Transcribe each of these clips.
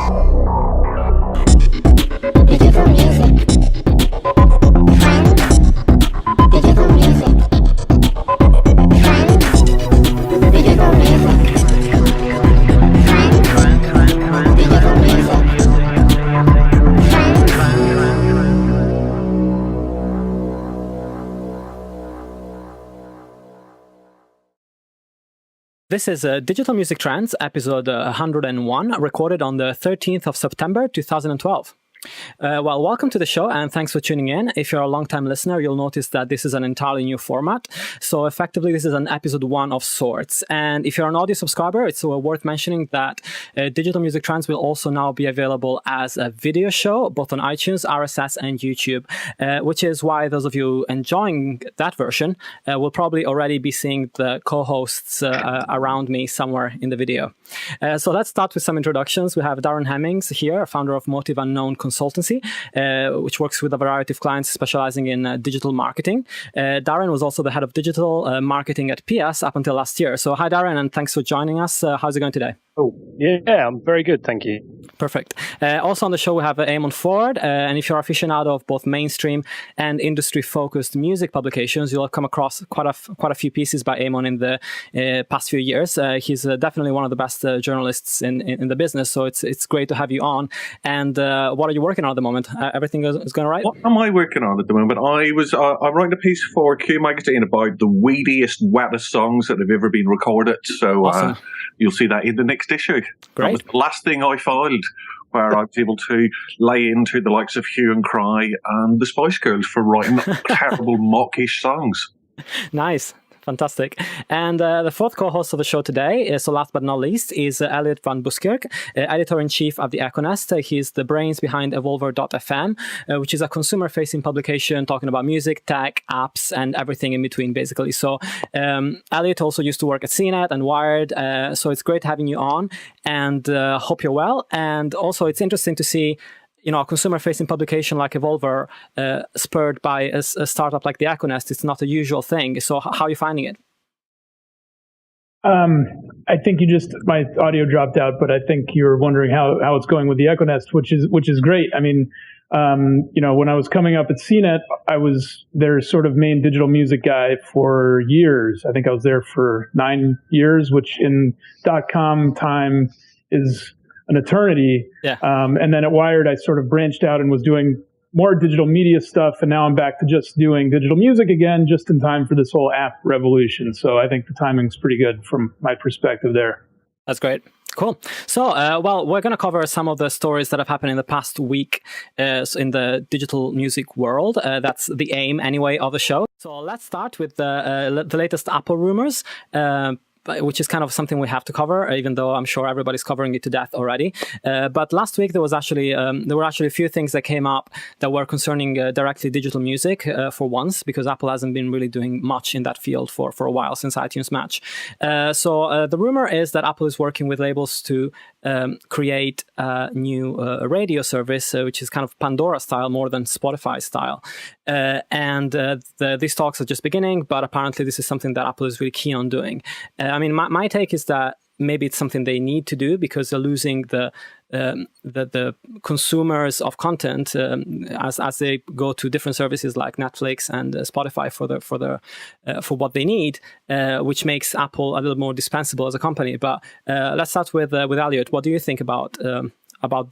Digital music. Trends. Digital music. Trends. Digital music. Trends. Digital music. This is Digital Music Trends, episode 101, recorded on the 13th of September, 2012. Well, welcome to the show, and thanks for tuning in. If you're a long-time listener, you'll notice that this is an entirely new format. So effectively, this is an episode 1 of sorts. And if you're an audio subscriber, it's worth mentioning that Digital Music Trends will also now be available as a video show, both on iTunes, RSS, and YouTube, which is why those of you enjoying that version will probably already be seeing the co-hosts around me somewhere in the video. So let's start with some introductions. We have Darren Hemmings here, founder of Motive Unknown Consultancy, which works with a variety of clients specializing in digital marketing. Darren was also the head of digital marketing at PS up until last year. So hi, Darren, and thanks for joining us. How's it going today? Oh, yeah, I'm very good, thank you. Perfect. Also on the show, we have Eamonn Forde, and if you're aficionado of both mainstream and industry-focused music publications, you'll have come across quite a few pieces by Eamonn in the past few years. He's definitely one of the best journalists in the business, so it's great to have you on. And what are you working on at the moment? Everything is going all right? What am I working on at the moment? I'm writing a piece for Q Magazine about the weediest, wettest songs that have ever been recorded. So Awesome. You'll see that in the next issue. Great. That was the last thing I filed, where I was able to lay into the likes of Hue and Cry and the Spice Girls for writing terrible mockish songs. Nice. Fantastic. And the fourth co-host of the show today, so last but not least, is Eliot Van Buskirk, editor-in-chief of the Econest. He's the brains behind Evolver.fm, which is a consumer-facing publication talking about music, tech, apps, and everything in between, basically. So Eliot also used to work at CNET and Wired, so it's great having you on, and hope you're well. And also, it's interesting to see a consumer-facing publication like Evolver spurred by a startup like the Econest. It's not a usual thing. So how are you finding it? I think my audio dropped out, but I think you were wondering how it's going with the Econest, which is great. I mean, when I was coming up at CNET, I was their sort of main digital music guy for years. I think I was there for 9 years, which in .com time is an eternity. Yeah. And then at Wired, I sort of branched out and was doing more digital media stuff. And now I'm back to just doing digital music again, just in time for this whole app revolution. So I think the timing's pretty good from my perspective there. That's great. Cool. So, we're going to cover some of the stories that have happened in the past week in the digital music world. That's the aim, anyway, of the show. So let's start with the latest Apple rumors. Which is kind of something we have to cover, even though I'm sure everybody's covering it to death already. But last week there were actually a few things that came up that were concerning directly digital music for once, because Apple hasn't been really doing much in that field for a while since iTunes Match. So the rumor is that Apple is working with labels to create a new radio service, which is kind of Pandora style more than Spotify style. And these talks are just beginning, but apparently this is something that Apple is really keen on doing. I mean, my take is that maybe it's something they need to do because they're losing the consumers of content as they go to different services like Netflix and Spotify for what they need, which makes Apple a little more dispensable as a company. But let's start with Eliot. What do you think about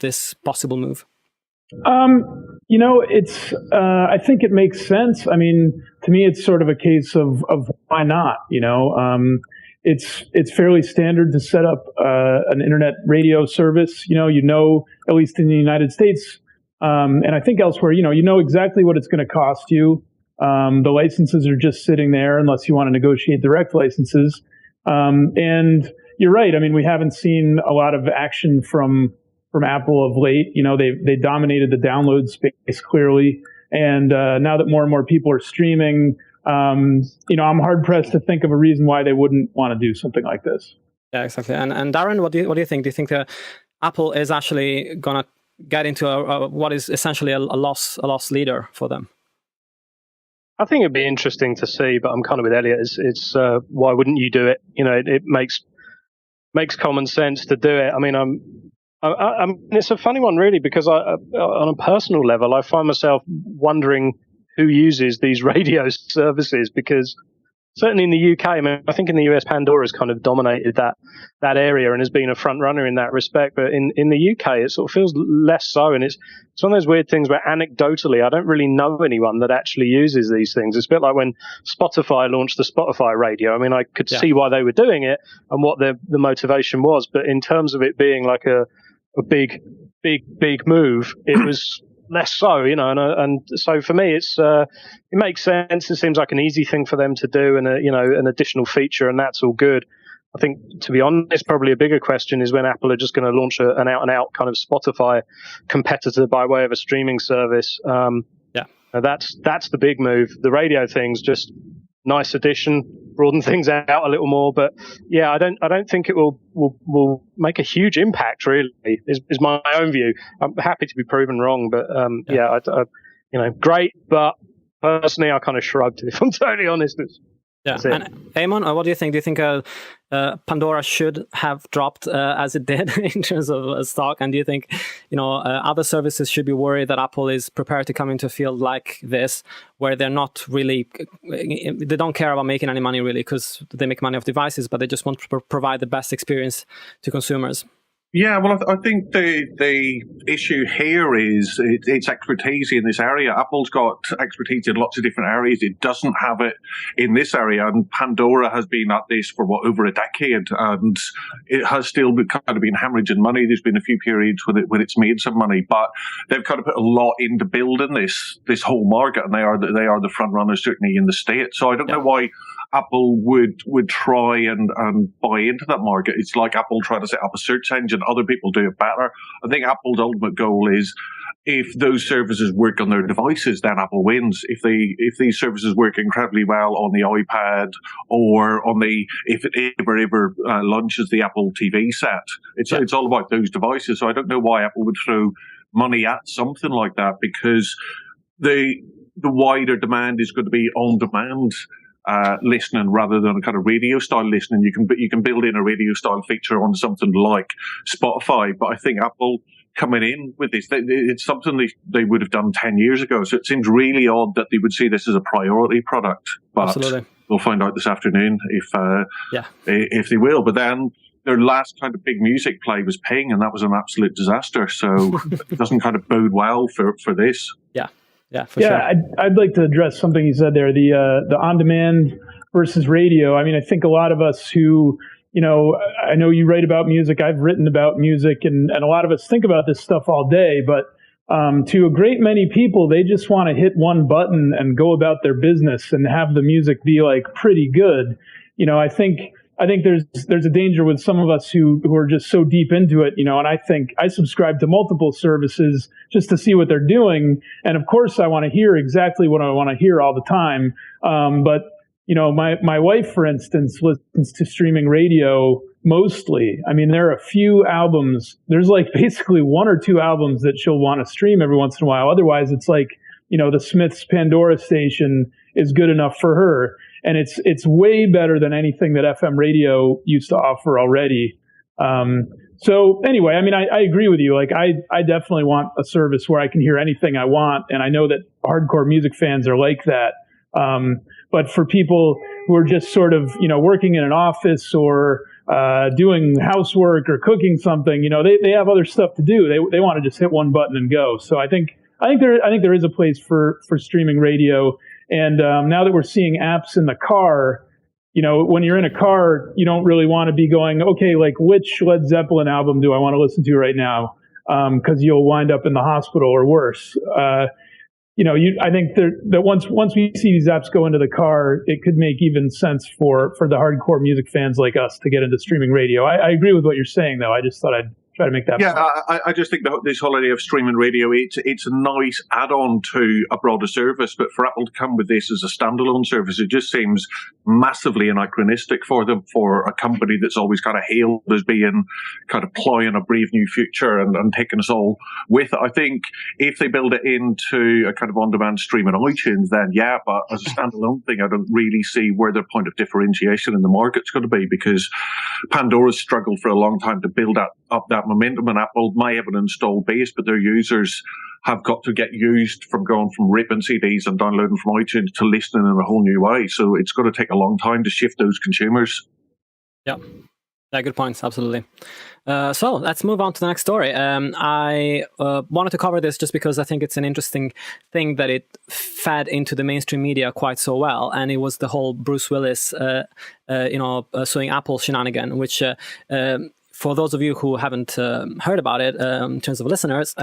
this possible move? It's I think it makes sense. I mean, to me, it's sort of a case of why not? It's fairly standard to set up an internet radio service. At least in the United States, and I think elsewhere, you know exactly what it's going to cost you. The licenses are just sitting there unless you want to negotiate direct licenses. And you're right. I mean, we haven't seen a lot of action from Apple of late. They dominated the download space clearly, and now that more and more people are streaming. I'm hard pressed to think of a reason why they wouldn't want to do something like this. Yeah, exactly. And Darren, what do you think? Do you think Apple is actually gonna get into what is essentially a loss leader for them? I think it'd be interesting to see, but I'm kind of with Eliot. It's why wouldn't you do it? It makes common sense to do it. I mean, I mean, it's a funny one, really, because on a personal level, I find myself wondering who uses these radio services, because certainly in the UK, I mean, I think in the US, Pandora's kind of dominated that area and has been a front runner in that respect. But in the UK, it sort of feels less so. And it's one of those weird things where anecdotally, I don't really know anyone that actually uses these things. It's a bit like when Spotify launched the Spotify radio. I mean, I could see why they were doing it and what the motivation was. But in terms of it being like a big move, it was less so, and so for me, it makes sense. It seems like an easy thing for them to do, and an additional feature, and that's all good. I think, to be honest, probably a bigger question is when Apple are just going to launch an out-and-out kind of Spotify competitor by way of a streaming service. That's the big move. The radio thing's just nice addition, broaden things out a little more, but yeah, I don't think it will make a huge impact. Really, is my own view. I'm happy to be proven wrong, but great. But personally, I kind of shrugged, if I'm totally honest. Yeah, and Eamonn, what do you think? Do you think Pandora should have dropped as it did in terms of stock? And do you think other services should be worried that Apple is prepared to come into a field like this, where they're not really, they don't care about making any money really, because they make money off devices, but they just want to provide the best experience to consumers? Yeah, well, I think the issue here is it's expertise in this area. Apple's got expertise in lots of different areas. It doesn't have it in this area, and Pandora has been at this for over a decade, and it has still kind of been hemorrhaging money. There's been a few periods when it's made some money, but they've kind of put a lot into building this whole market, and they are the front runners certainly in the States. So I don't know why Apple would try and buy into that market. It's like Apple trying to set up a search engine. Other people do it better. I think Apple's ultimate goal is, if those services work on their devices, then Apple wins. If these services work incredibly well on the iPad or on if it ever launches the Apple TV set, it's all about those devices. So I don't know why Apple would throw money at something like that, because the wider demand is going to be on demand listening rather than a kind of radio style listening. You can build in a radio style feature on something like Spotify, but I think Apple coming in with this, it's something they would have done 10 years ago. So it seems really odd that they would see this as a priority product. But absolutely, we'll find out this afternoon if they will. But then their last kind of big music play was Ping, and that was an absolute disaster. So it doesn't kind of bode well for this. Yeah, for sure. I'd like to address something you said there, the on-demand versus radio. I mean, I think a lot of us who, I know you write about music, I've written about music, and a lot of us think about this stuff all day, but to a great many people, they just want to hit one button and go about their business and have the music be like pretty good. I think there's a danger with some of us who are just so deep into it, and I think I subscribe to multiple services just to see what they're doing. And of course, I want to hear exactly what I want to hear all the time. But my wife, for instance, listens to streaming radio mostly. I mean, there are a few albums. There's like basically one or two albums that she'll want to stream every once in a while. Otherwise, it's like, the Smiths Pandora station is good enough for her. And it's way better than anything that FM radio used to offer already. So anyway, I mean, I agree with you. Like, I definitely want a service where I can hear anything I want. And I know that hardcore music fans are like that. But for people who are just sort of, working in an office or doing housework or cooking something, they have other stuff to do. They want to just hit one button and go. So I think there is a place for streaming radio. And now that we're seeing apps in the car, when you're in a car, you don't really want to be going, okay, like which Led Zeppelin album do I want to listen to right now? Because you'll wind up in the hospital or worse. I think that once we see these apps go into the car, it could make even sense for the hardcore music fans like us to get into streaming radio. I agree with what you're saying, though. I just thought I'd try to make that point. I just think that this whole idea of streaming radio, it's a nice add-on to a broader service, but for Apple to come with this as a standalone service, it just seems massively anachronistic for them, for a company that's always kind of hailed as being kind of ploughing a brave new future and taking us all with it. I think if they build it into a kind of on-demand stream in iTunes, then yeah, but as a standalone thing, I don't really see where their point of differentiation in the market's going to be, because Pandora's struggled for a long time to build up that that momentum, and Apple may have an installed base, but their users have got to get used from going from ripping CDs and downloading from iTunes to listening in a whole new way. So it's going to take a long time to shift those consumers. Yeah. Yeah, good points. Absolutely. So let's move on to the next story. I wanted to cover this just because I think it's an interesting thing that it fed into the mainstream media quite so well, and it was the whole Bruce Willis, suing Apple shenanigan, which. For those of you who haven't heard about it, in terms of listeners,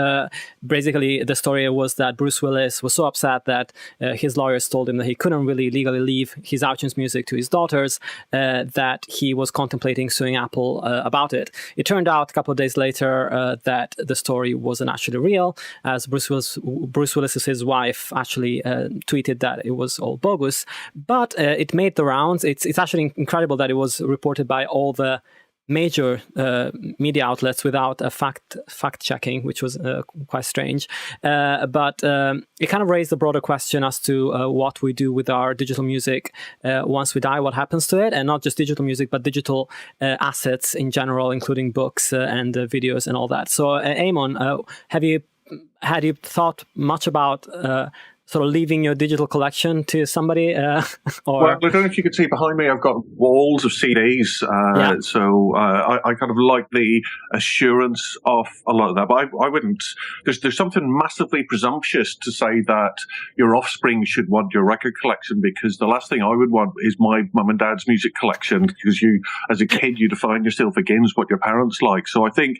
basically the story was that Bruce Willis was so upset that his lawyers told him that he couldn't really legally leave his iTunes music to his daughters, that he was contemplating suing Apple about it. It turned out a couple of days later that the story wasn't actually real, as Bruce Willis's wife actually tweeted that it was all bogus. But it made the rounds. It's actually incredible that it was reported by all the major media outlets without a fact checking, which was quite strange. But it kind of raised the broader question as to what we do with our digital music once we die, what happens to it, and not just digital music, but digital assets in general, including books and videos and all that. So, Eamonn, had you thought much about sort of leaving your digital collection to somebody? Or... Well, I don't know if you can see behind me, I've got walls of CDs. So I kind of like the assurance of a lot of that. But I wouldn't... There's something massively presumptuous to say that your offspring should want your record collection, because the last thing I would want is my mum and dad's music collection, because you, as a kid, you define yourself against what your parents like. So I think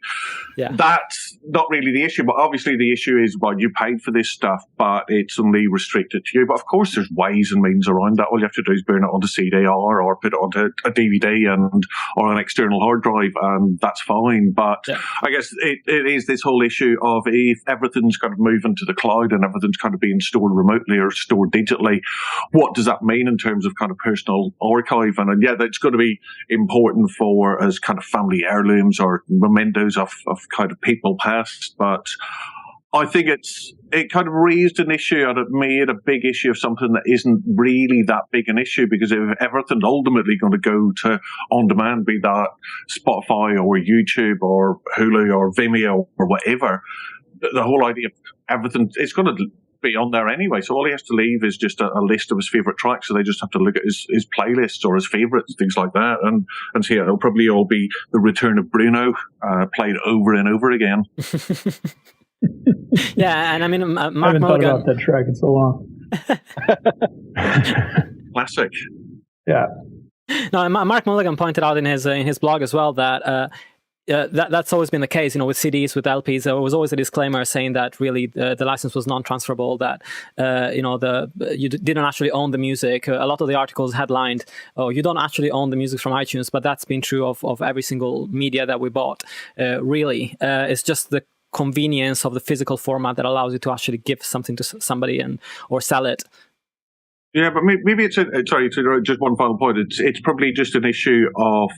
that's not really the issue. But obviously the issue is, well, you paid for this stuff, but it's only restricted to you. But of course there's ways and means around that. All you have to do is burn it onto CD-R or put it onto a DVD or an external hard drive, and that's fine. But I guess it is this whole issue of, if everything's kind of moving to the cloud and everything's kind of being stored remotely or stored digitally, what does that mean in terms of kind of personal archiving? And that's going to be important for as kind of family heirlooms or mementos of kind of people past. But I think it kind of raised an issue, and it made a big issue of something that isn't really that big an issue, because if everything's ultimately going to go to on demand, be that Spotify or YouTube or Hulu or Vimeo or whatever, the whole idea of everything, it's going to be on there anyway. So all he has to leave is just a list of his favorite tracks. So they just have to look at his playlists or his favorites, things like that. And so it'll probably all be the return of Bruno, played over and over again. Yeah, and I mean, Mark I haven't Mulligan... thought about that track in so long. Classic. Yeah. No, Mark Mulligan pointed out in his blog as well that that's always been the case. With CDs, with LPs, there was always a disclaimer saying that really the license was non-transferable. That you didn't actually own the music. A lot of the articles headlined, "Oh, you don't actually own the music from iTunes," but that's been true of every single media that we bought. Really, it's just the convenience of the physical format that allows you to actually give something to somebody or sell it. Yeah, but maybe it's just one final point. It's probably just an issue of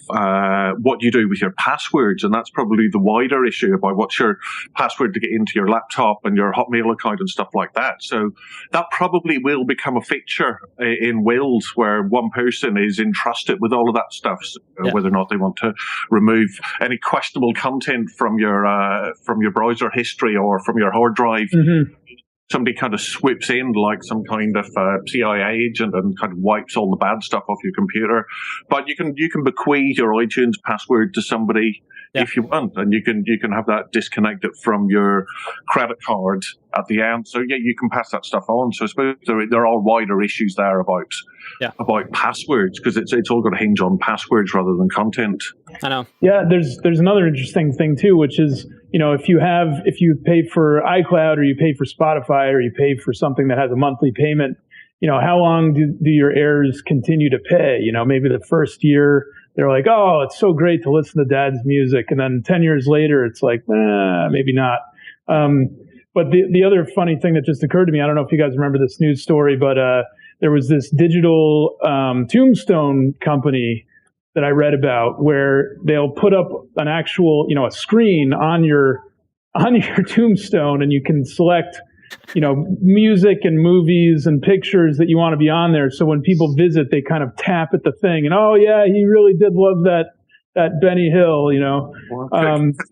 what you do with your passwords, and that's probably the wider issue about what's your password to get into your laptop and your Hotmail account and stuff like that. So that probably will become a feature in wills, where one person is entrusted with all of that stuff, whether or not they want to remove any questionable content from your browser history or from your hard drive. Mm-hmm. Somebody kind of swoops in like some kind of CIA agent and kind of wipes all the bad stuff off your computer. But you can bequeath your iTunes password to somebody if you want, and you can have that disconnected from your credit card at the end. So you can pass that stuff on. So I suppose there are wider issues there about passwords, because it's all going to hinge on passwords rather than content. I know. Yeah, there's another interesting thing too, which is, if you pay for iCloud or you pay for Spotify or you pay for something that has a monthly payment, how long do your heirs continue to pay? Maybe the first year they're like, oh, it's so great to listen to dad's music. And then 10 years later, it's like, maybe not. But the other funny thing that just occurred to me, I don't know if you guys remember this news story, but there was this digital tombstone company that I read about, where they'll put up an actual, a screen on your tombstone, and you can select, music and movies and pictures that you want to be on there. So when people visit, they kind of tap at the thing and, oh yeah, he really did love that that Benny Hill, you know.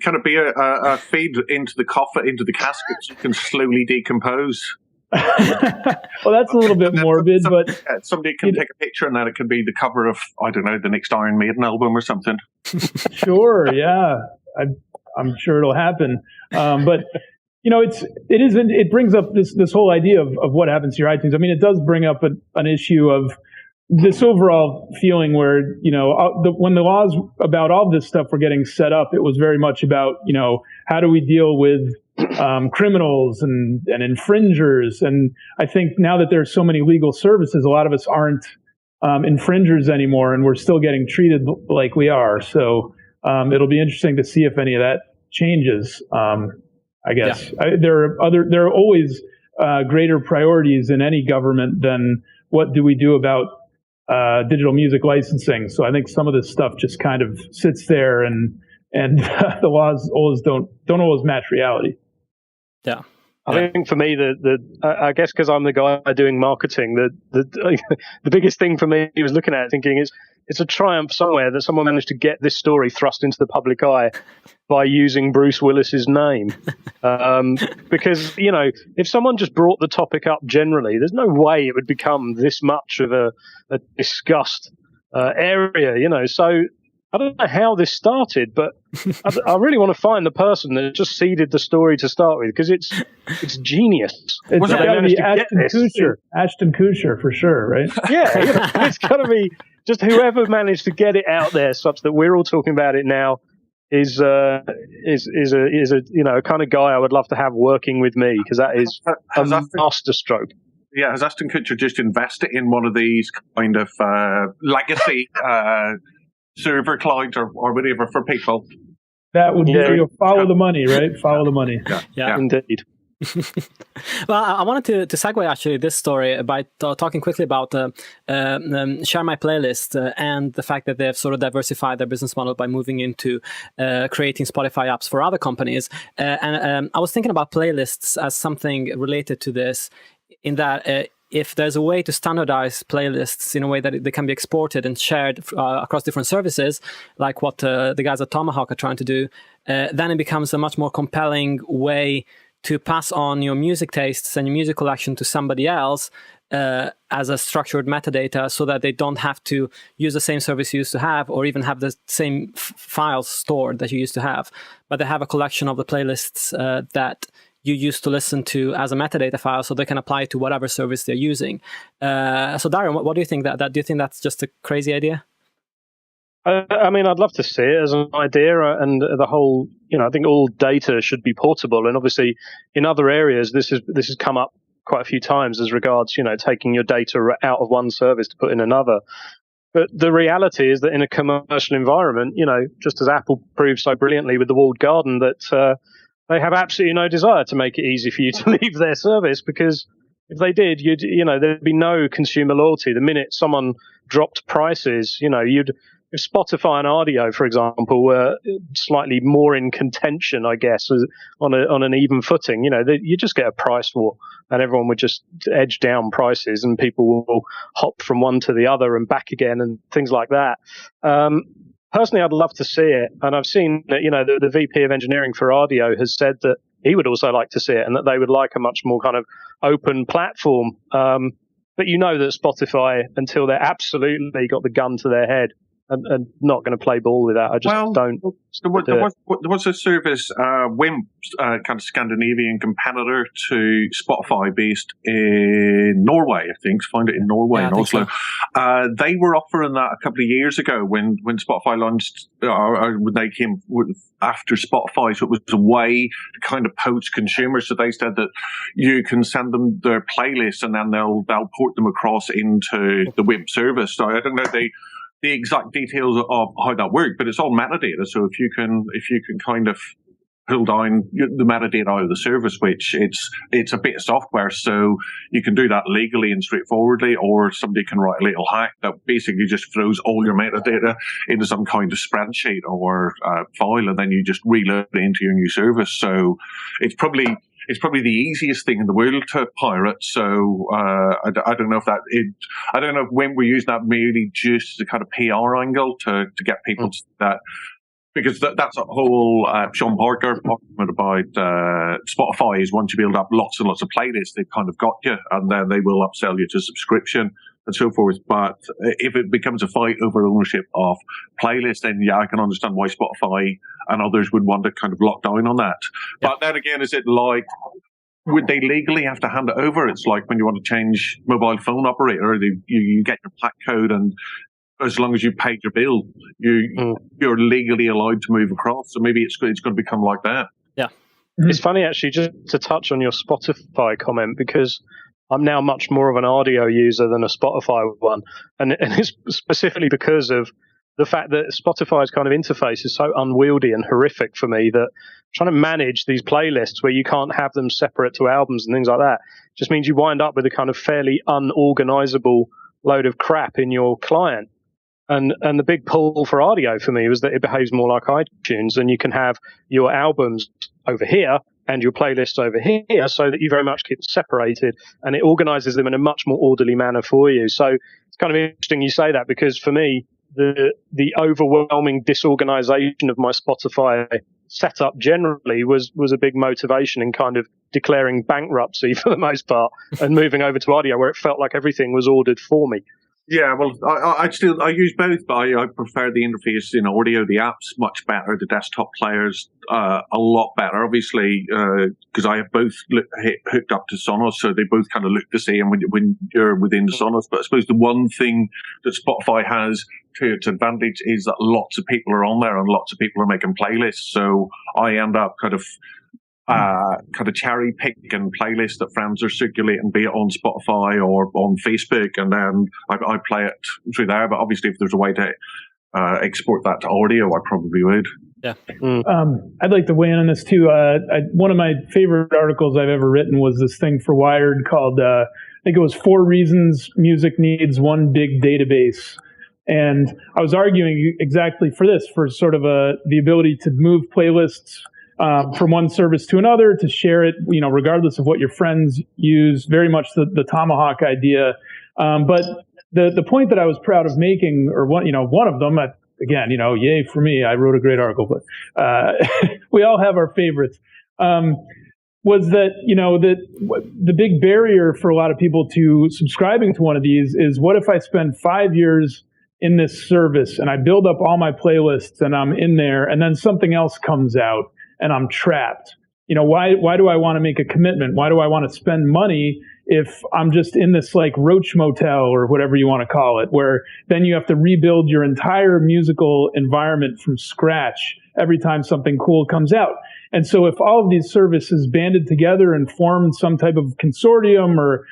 Can it be a feed into the coffin, into the casket, so you can slowly decompose? Well, that's a little bit morbid, but somebody can take a picture and then it can be the cover of, I don't know, the next Iron Maiden album or something. Sure, yeah, I'm sure it'll happen. But you know, it brings up this whole idea of what happens to your iTunes. I mean, it does bring up an issue of this overall feeling where, you know, when the laws about all this stuff were getting set up, it was very much about, you know, how do we deal with criminals and infringers. And I think now that there's so many legal services, a lot of us aren't infringers anymore, and we're still getting treated like we are. So it'll be interesting to see if any of that changes. I guess there are always greater priorities in any government than what do we do about digital music licensing. So I think some of this stuff just kind of sits there, and the laws always don't always match reality. Yeah. I think for me, I guess because I'm the guy doing marketing, the biggest thing for me was looking at it thinking it's a triumph somewhere that someone managed to get this story thrust into the public eye by using Bruce Willis's name. Because, you know, if someone just brought the topic up generally, there's no way it would become this much of a discussed area, you know. So I don't know how this started, but I really want to find the person that just seeded the story to start with, because it's genius. It's got to be Ashton Kutcher for sure, right? Yeah, you know, it's got to be just whoever managed to get it out there such that we're all talking about it now is a you know, a kind of guy I would love to have working with me, because that is a masterstroke. Yeah, has Ashton Kutcher just invested in one of these kind of legacy server cloud or whatever for people? That would be follow the money, right? Follow the money. Yeah. Indeed. Well, I wanted to segue actually this story by talking quickly about Share My Playlist and the fact that they've sort of diversified their business model by moving into creating Spotify apps for other companies. And I was thinking about playlists as something related to this, in that if there's a way to standardize playlists in a way that they can be exported and shared across different services, like what the guys at Tomahawk are trying to do, then it becomes a much more compelling way to pass on your music tastes and your music collection to somebody else as a structured metadata, so that they don't have to use the same service you used to have, or even have the same files stored that you used to have, but they have a collection of the playlists that you used to listen to as a metadata file, so they can apply it to whatever service they're using. So Darren, what do you think? Do you think that's just a crazy idea? I mean, I'd love to see it as an idea, and the whole, you know, I think all data should be portable. And obviously, in other areas, this has come up quite a few times as regards, you know, taking your data out of one service to put in another. But the reality is that in a commercial environment, you know, just as Apple proved so brilliantly with the walled garden, that they have absolutely no desire to make it easy for you to leave their service, because if they did, there'd be no consumer loyalty. The minute someone dropped prices, you know, if Spotify and Audio, for example, were slightly more in contention, I guess, on an even footing, you know, you just get a price war, and everyone would just edge down prices, and people will hop from one to the other and back again, and things like that. Personally, I'd love to see it, and I've seen that, you know, the VP of engineering for Audio has said that he would also like to see it, and that they would like a much more kind of open platform. But you know that Spotify, until they're absolutely got the gun to their head, and not going to play ball with that. I just don't. There was a service, WIMP, kind of Scandinavian competitor to Spotify, based in Norway, I think. Find it in Norway, in Oslo. So. They were offering that a couple of years ago when Spotify launched, when they came after Spotify. So it was a way to kind of poach consumers. So they said that you can send them their playlists, and then they'll port them across into the WIMP service. So I don't know the exact details of how that works, but it's all metadata. So if you can kind of pull down the metadata out of the service, which it's a bit of software, so you can do that legally and straightforwardly, or somebody can write a little hack that basically just throws all your metadata into some kind of spreadsheet or file, and then you just reload it into your new service. So it's it's probably the easiest thing in the world to pirate. So I don't know if I don't know when we're using that merely just as a kind of PR angle to get people to that. Because that's a whole Sean Parker argument about Spotify is once you build up lots and lots of playlists, they've kind of got you, and then they will upsell you to subscription and so forth. But if it becomes a fight over ownership of playlists, then I can understand why Spotify and others would want to kind of lock down on that. Yeah. But then again, is it like, would they legally have to hand it over? It's like when you want to change mobile phone operator, you get your PAC code, and as long as you paid your bill, you're legally allowed to move across. So maybe it's going to become like that. Yeah. It's funny, actually, just to touch on your Spotify comment, because I'm now much more of an audio user than a Spotify one. And it's specifically because of the fact that Spotify's kind of interface is so unwieldy and horrific for me that trying to manage these playlists where you can't have them separate to albums and things like that just means you wind up with a kind of fairly unorganizable load of crap in your client. And the big pull for audio for me was that it behaves more like iTunes, and you can have your albums over here and your playlists over here, so that you very much keep separated, and it organizes them in a much more orderly manner for you. So it's kind of interesting you say that, because for me, the overwhelming disorganization of my Spotify setup generally was a big motivation in kind of declaring bankruptcy for the most part and moving over to audio, where it felt like everything was ordered for me. Yeah, well, I use both, but I prefer the interface in audio. The app's much better. The desktop player's a lot better, obviously, because I have both hooked up to Sonos, so they both kind of look the same when you're within the Sonos. But I suppose the one thing that Spotify has to its advantage is that lots of people are on there and lots of people are making playlists. So I end up kind of cherry picking playlists that friends are circulating, be it on Spotify or on Facebook, and then I play it through there. But obviously, if there's a way to export that to audio, I probably would. Yeah. I'd like to weigh in on this too. One of my favorite articles I've ever written was this thing for Wired called, I think it was 4 Reasons Music Needs One Big Database. And I was arguing exactly for this, for sort of the ability to move playlists from one service to another, to share it, regardless of what your friends use, very much the Tomahawk idea. But the point that I was proud of making, or one of them, again, yay for me, I wrote a great article, but we all have our favorites, was that, the big barrier for a lot of people to subscribing to one of these is, what if I spend 5 years in this service and I build up all my playlists and I'm in there, and then something else comes out and I'm trapped? Why do I want to make a commitment? Why do I want to spend money if I'm just in this like roach motel or whatever you want to call it, where then you have to rebuild your entire musical environment from scratch every time something cool comes out? And so if all of these services banded together and formed some type of consortium, or,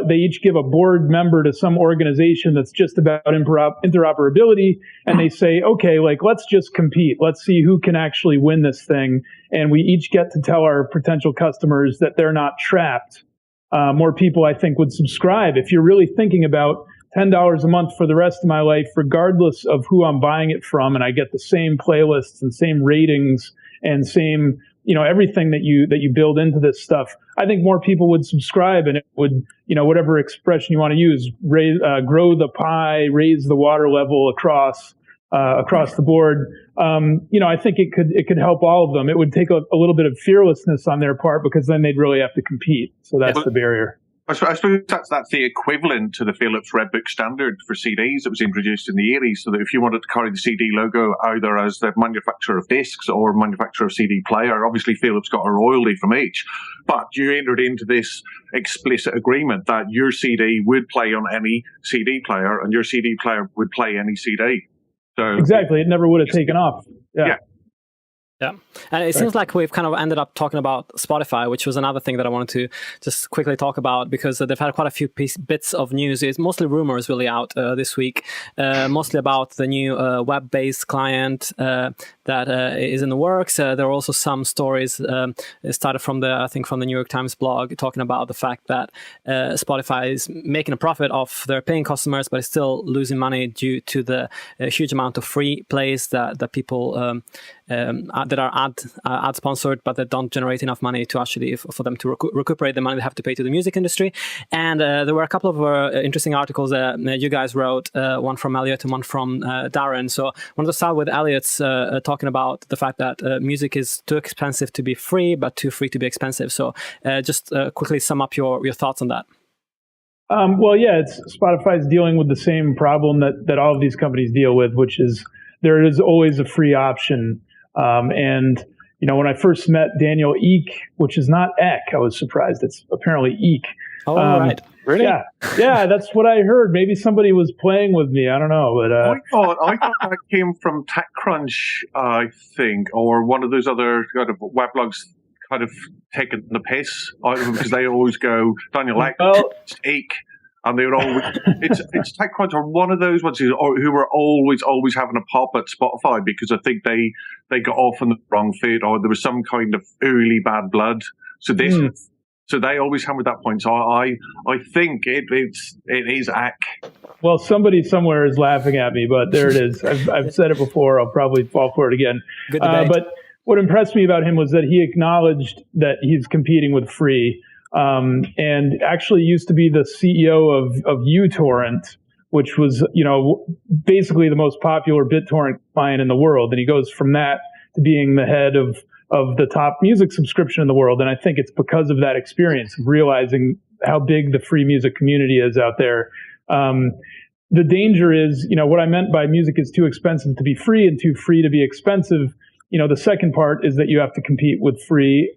they each give a board member to some organization that's just about interoperability, and they say, okay, let's just compete. Let's see who can actually win this thing. And we each get to tell our potential customers that they're not trapped. More people, I think, would subscribe. If you're really thinking about $10 a month for the rest of my life, regardless of who I'm buying it from, and I get the same playlists and same ratings and same, everything that you build into this stuff, I think more people would subscribe, and it would, whatever expression you want to use, grow the pie, raise the water level across the board. I think it could help all of them. It would take a little bit of fearlessness on their part, because then they'd really have to compete. So that's the barrier. I suppose that's the equivalent to the Philips Red Book standard for CDs that was introduced in the 80s, so that if you wanted to carry the CD logo either as the manufacturer of discs or manufacturer of CD player, obviously Philips got a royalty from each, but you entered into this explicit agreement that your CD would play on any CD player and your CD player would play any CD. So exactly, it never would have taken off. Yeah. Yeah, and it seems like we've kind of ended up talking about Spotify, which was another thing that I wanted to just quickly talk about, because they've had quite a few bits of news. It's mostly rumors really out this week, mostly about the new web-based client that is in the works. There are also some stories started from the New York Times blog, talking about the fact that Spotify is making a profit off their paying customers, but is still losing money due to the huge amount of free plays that people that are ad sponsored, but that don't generate enough money to actually for them to recuperate the money they have to pay to the music industry. And there were a couple of interesting articles that you guys wrote, one from Eliot and one from Darren. So I wanted to start with Eliot's talking about the fact that music is too expensive to be free, but too free to be expensive. So just quickly sum up your thoughts on that. Well, yeah, Spotify's dealing with the same problem that all of these companies deal with, which is there is always a free option. And, when I first met Daniel Ek, which is not Eck, I was surprised. It's apparently Ek. Oh, right. Really? Yeah, that's what I heard. Maybe somebody was playing with me. I don't know. But I thought that came from TechCrunch, I think, or one of those other kind of weblogs kind of taking the piss out of them because they always go Daniel Ek, Ek, and they would always it's TechCrunch or one of those ones who were always having a pop at Spotify because I think they got off on the wrong foot or there was some kind of early bad blood. So so they always hammered that point. So I think it is Ek. Well, somebody somewhere is laughing at me, but there it is. I've said it before. I'll probably fall for it again. Good debate. But what impressed me about him was that he acknowledged that he's competing with free, and actually used to be the CEO of uTorrent, which was, basically the most popular BitTorrent client in the world. And he goes from that to being the head of the top music subscription in the world. And I think it's because of that experience of realizing how big the free music community is out there. The danger is, what I meant by music is too expensive to be free and too free to be expensive. The second part is that you have to compete with free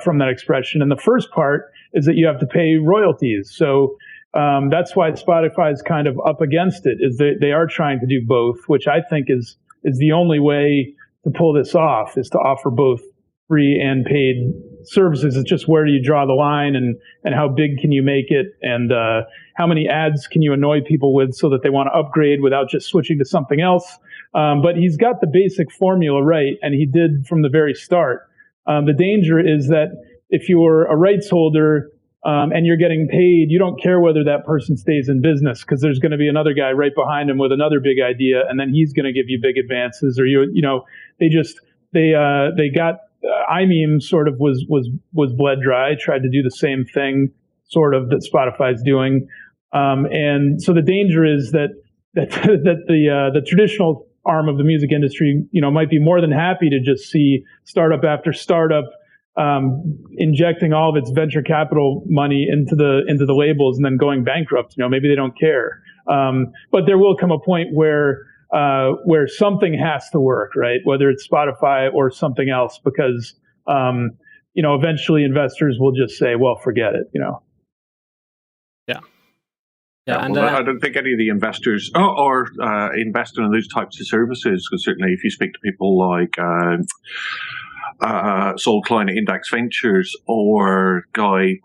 from that expression. And the first part is that you have to pay royalties. So that's why Spotify is kind of up against it, is they are trying to do both, which I think is the only way to pull this off, is to offer both free and paid services. It's just where do you draw the line and how big can you make it and how many ads can you annoy people with so that they want to upgrade without just switching to something else. But he's got the basic formula right, and he did from the very start. The danger is that if you're a rights holder and you're getting paid, you don't care whether that person stays in business because there's going to be another guy right behind him with another big idea, and then he's going to give you big advances. Or they got iMeme sort of was bled dry, tried to do the same thing sort of that Spotify's doing, and so the danger is that the traditional arm of the music industry, might be more than happy to just see startup after startup injecting all of its venture capital money into the labels and then going bankrupt. Maybe they don't care, but there will come a point where something has to work, right? Whether it's Spotify or something else, because eventually investors will just say, "Well, forget it," Yeah, and I don't think any of the investors or investing in those types of services, because certainly if you speak to people like Saul Klein at Index Ventures or Guy,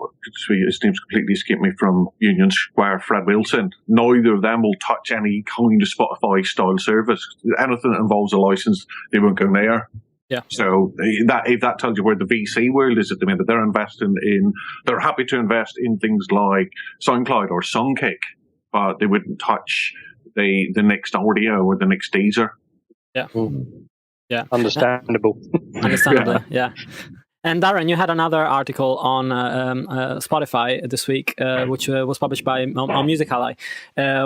his name's completely escaped me, from Union Square, Fred Wilson, neither of them will touch any kind of Spotify style service. Anything that involves a license, they won't go there. Yeah. So if that tells you where the VC world is at the minute, they're happy to invest in things like SoundCloud or Songkick, but they wouldn't touch the next audio or the next Deezer. Yeah. Yeah. Understandable. Understandably, yeah. And Darren, you had another article on Spotify this week, which was published by Music Ally,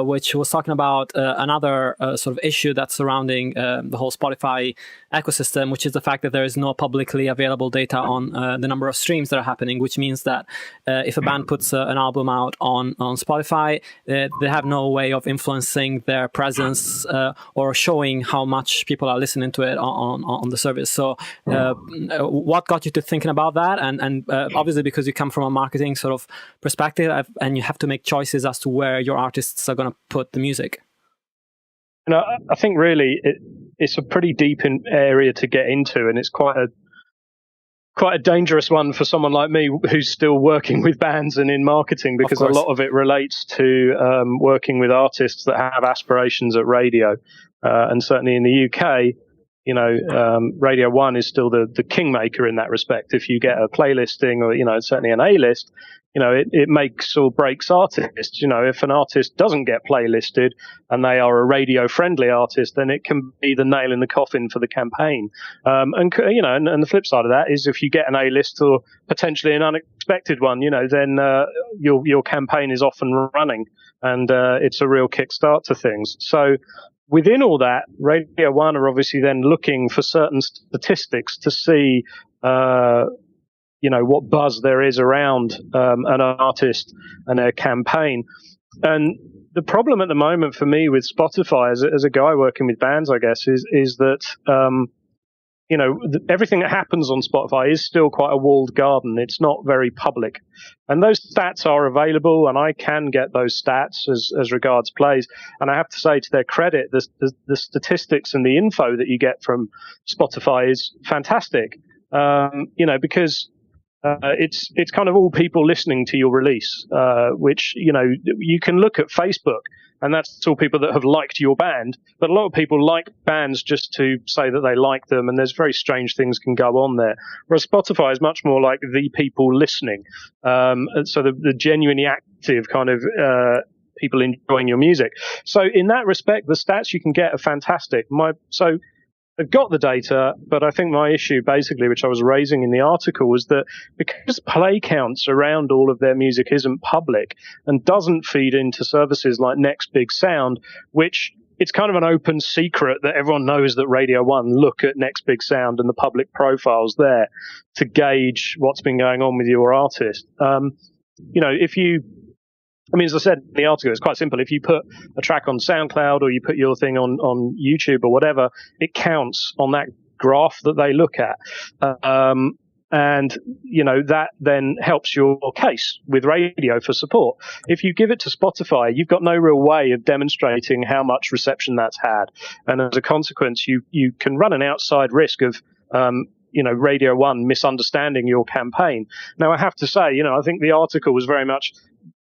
which was talking about another sort of issue that's surrounding the whole Spotify ecosystem, which is the fact that there is no publicly available data on the number of streams that are happening, which means that if a band puts an album out on Spotify, they have no way of influencing their presence or showing how much people are listening to it on the service. So what got you to thinking about that? And obviously, because you come from a marketing sort of perspective, and you have to make choices as to where your artists are going to put the music. I think really it's a pretty deep area to get into, and it's quite a dangerous one for someone like me who's still working with bands and in marketing, because a lot of it relates to working with artists that have aspirations at radio, and certainly in the UK, Radio 1 is still the kingmaker in that respect. If you get a playlisting or, certainly an A-list, it makes or breaks artists. If an artist doesn't get playlisted and they are a radio-friendly artist, then it can be the nail in the coffin for the campaign. And the flip side of that is if you get an A-list or potentially an unexpected one, then your campaign is off and running, and it's a real kickstart to things. So within all that, Radio 1 are obviously then looking for certain statistics to see what buzz there is around an artist and their campaign. And the problem at the moment for me with Spotify as a guy working with bands, I guess, is that, everything that happens on Spotify is still quite a walled garden. It's not very public. And those stats are available, and I can get those stats as regards plays. And I have to say, to their credit, the statistics and the info that you get from Spotify is fantastic, because it's kind of all people listening to your release, which, you can look at Facebook and that's all people that have liked your band. But a lot of people like bands just to say that they like them, and there's very strange things can go on there. Whereas Spotify is much more like the people listening. So the genuinely active kind of people enjoying your music. So in that respect, the stats you can get are fantastic. So they've got the data, but I think my issue basically, which I was raising in the article, was that because play counts around all of their music isn't public and doesn't feed into services like Next Big Sound, which it's kind of an open secret that everyone knows that Radio 1 look at Next Big Sound and the public profiles there to gauge what's been going on with your artist. As I said in the article, it's quite simple. If you put a track on SoundCloud or you put your thing on YouTube or whatever, it counts on that graph that they look at. That then helps your case with radio for support. If you give it to Spotify, you've got no real way of demonstrating how much reception that's had. And as a consequence, you can run an outside risk of Radio 1 misunderstanding your campaign. Now, I have to say, I think the article was very much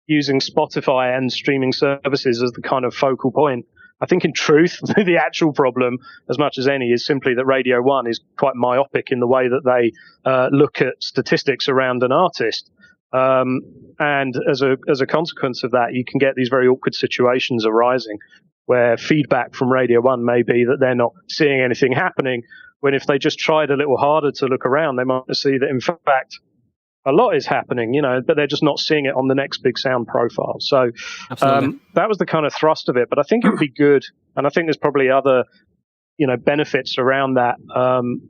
using Spotify and streaming services as the kind of focal point. I think in truth, the actual problem, as much as any, is simply that Radio 1 is quite myopic in the way that they look at statistics around an artist. And as a consequence of that, you can get these very awkward situations arising where feedback from Radio 1 may be that they're not seeing anything happening, when if they just tried a little harder to look around, they might see that, in fact, a lot is happening, but they're just not seeing it on the Next Big Sound profile. So that was the kind of thrust of it. But I think it would be good, and I think there's probably other, benefits around that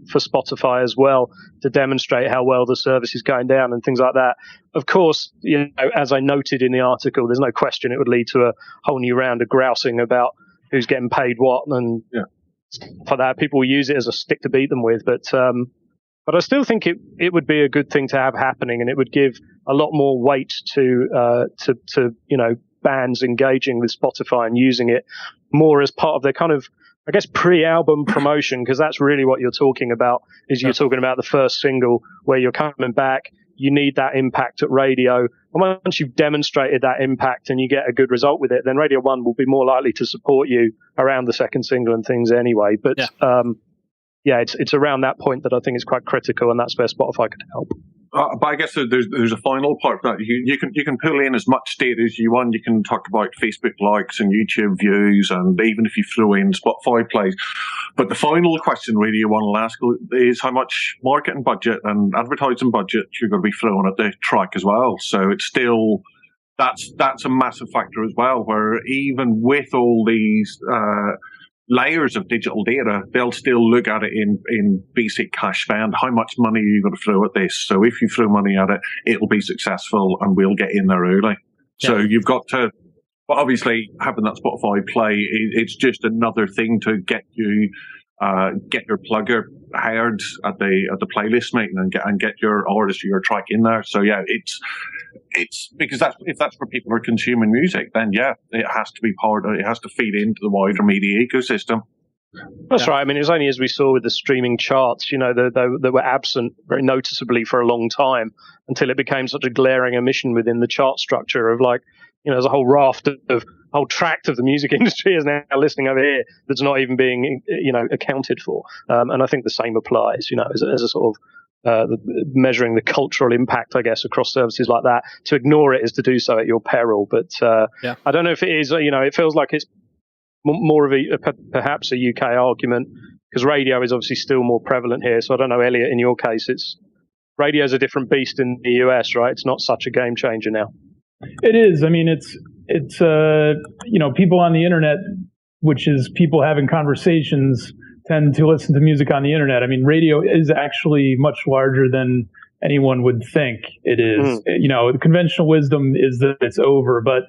for Spotify as well, to demonstrate how well the service is going down and things like that. Of course, as I noted in the article, there's no question it would lead to a whole new round of grousing about who's getting paid what and for that. People will use it as a stick to beat them with, but I still think it would be a good thing to have happening, and it would give a lot more weight to bands engaging with Spotify and using it more as part of their kind of, I guess, pre-album promotion, because that's really what you're talking about. You're talking about the first single where you're coming back. You need that impact at radio, and once you've demonstrated that impact and you get a good result with it, then Radio 1 will be more likely to support you around the second single and things anyway. But it's around that point that I think is quite critical, and that's where Spotify could help. But I guess there's a final part that you can pull in as much data as you want. You can talk about Facebook likes and YouTube views, and even if you throw in Spotify plays. But the final question really you want to ask is how much marketing budget and advertising budget you're going to be throwing at the track as well. So it's still that's a massive factor as well, where even with all these layers of digital data, they'll still look at it in basic cash spend. How much money are you going to throw at this? So if you throw money at it, it'll be successful and we'll get in there early. Yeah. So you've got to, but obviously having that Spotify play, it's just another thing to get you, get your plugger hired at the playlist meeting and get your artist or your track in there. So yeah, it's because if that's where people are consuming music, then yeah, it has to be it has to feed into the wider media ecosystem. That's right. I mean, it was only as we saw with the streaming charts, they were absent very noticeably for a long time until it became such a glaring omission within the chart structure of there's a whole raft of whole tract of the music industry is now listening over here that's not even being, accounted for. And I think the same applies, as a sort of measuring the cultural impact, I guess, across services like that. To ignore it is to do so at your peril. But I don't know if it is. It feels like it's more of perhaps a UK argument, because radio is obviously still more prevalent here. So I don't know, Eliot, in your case, radio's a different beast in the US, right? It's not such a game changer now. It is. I mean, it's people on the internet, which is people having conversations, tend to listen to music on the internet. I mean, radio is actually much larger than anyone would think it is. The conventional wisdom is that it's over, but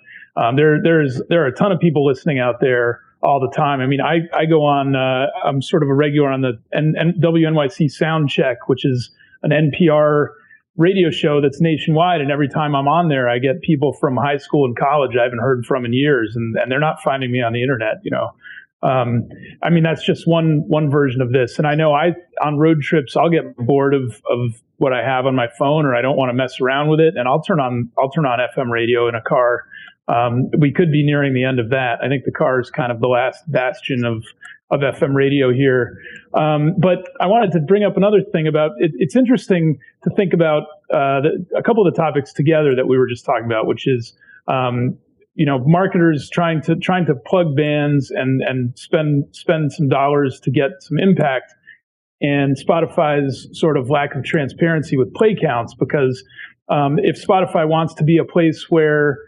there are a ton of people listening out there all the time. I mean, I go on, I'm sort of a regular on the WNYC Soundcheck, which is an NPR radio show that's nationwide. And every time I'm on there, I get people from high school and college I haven't heard from in years, and they're not finding me on the internet, I mean, that's just one version of this. And I know on road trips, I'll get bored of what I have on my phone, or I don't want to mess around with it, and I'll turn on FM radio in a car. We could be nearing the end of that. I think the car is kind of the last bastion of FM radio here. But I wanted to bring up another thing about it. It's interesting to think about a couple of the topics together that we were just talking about, which is marketers trying to plug bands and spend some dollars to get some impact, and Spotify's sort of lack of transparency with play counts. Because if Spotify wants to be a place where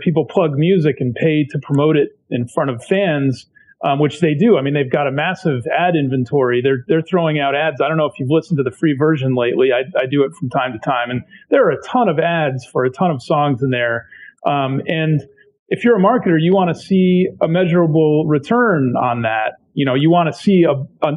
people plug music and pay to promote it in front of fans, which they do. I mean, they've got a massive ad inventory. They're throwing out ads. I don't know if you've listened to the free version lately. I do it from time to time, and there are a ton of ads for a ton of songs in there. And if you're a marketer, you want to see a measurable return on that. You want to see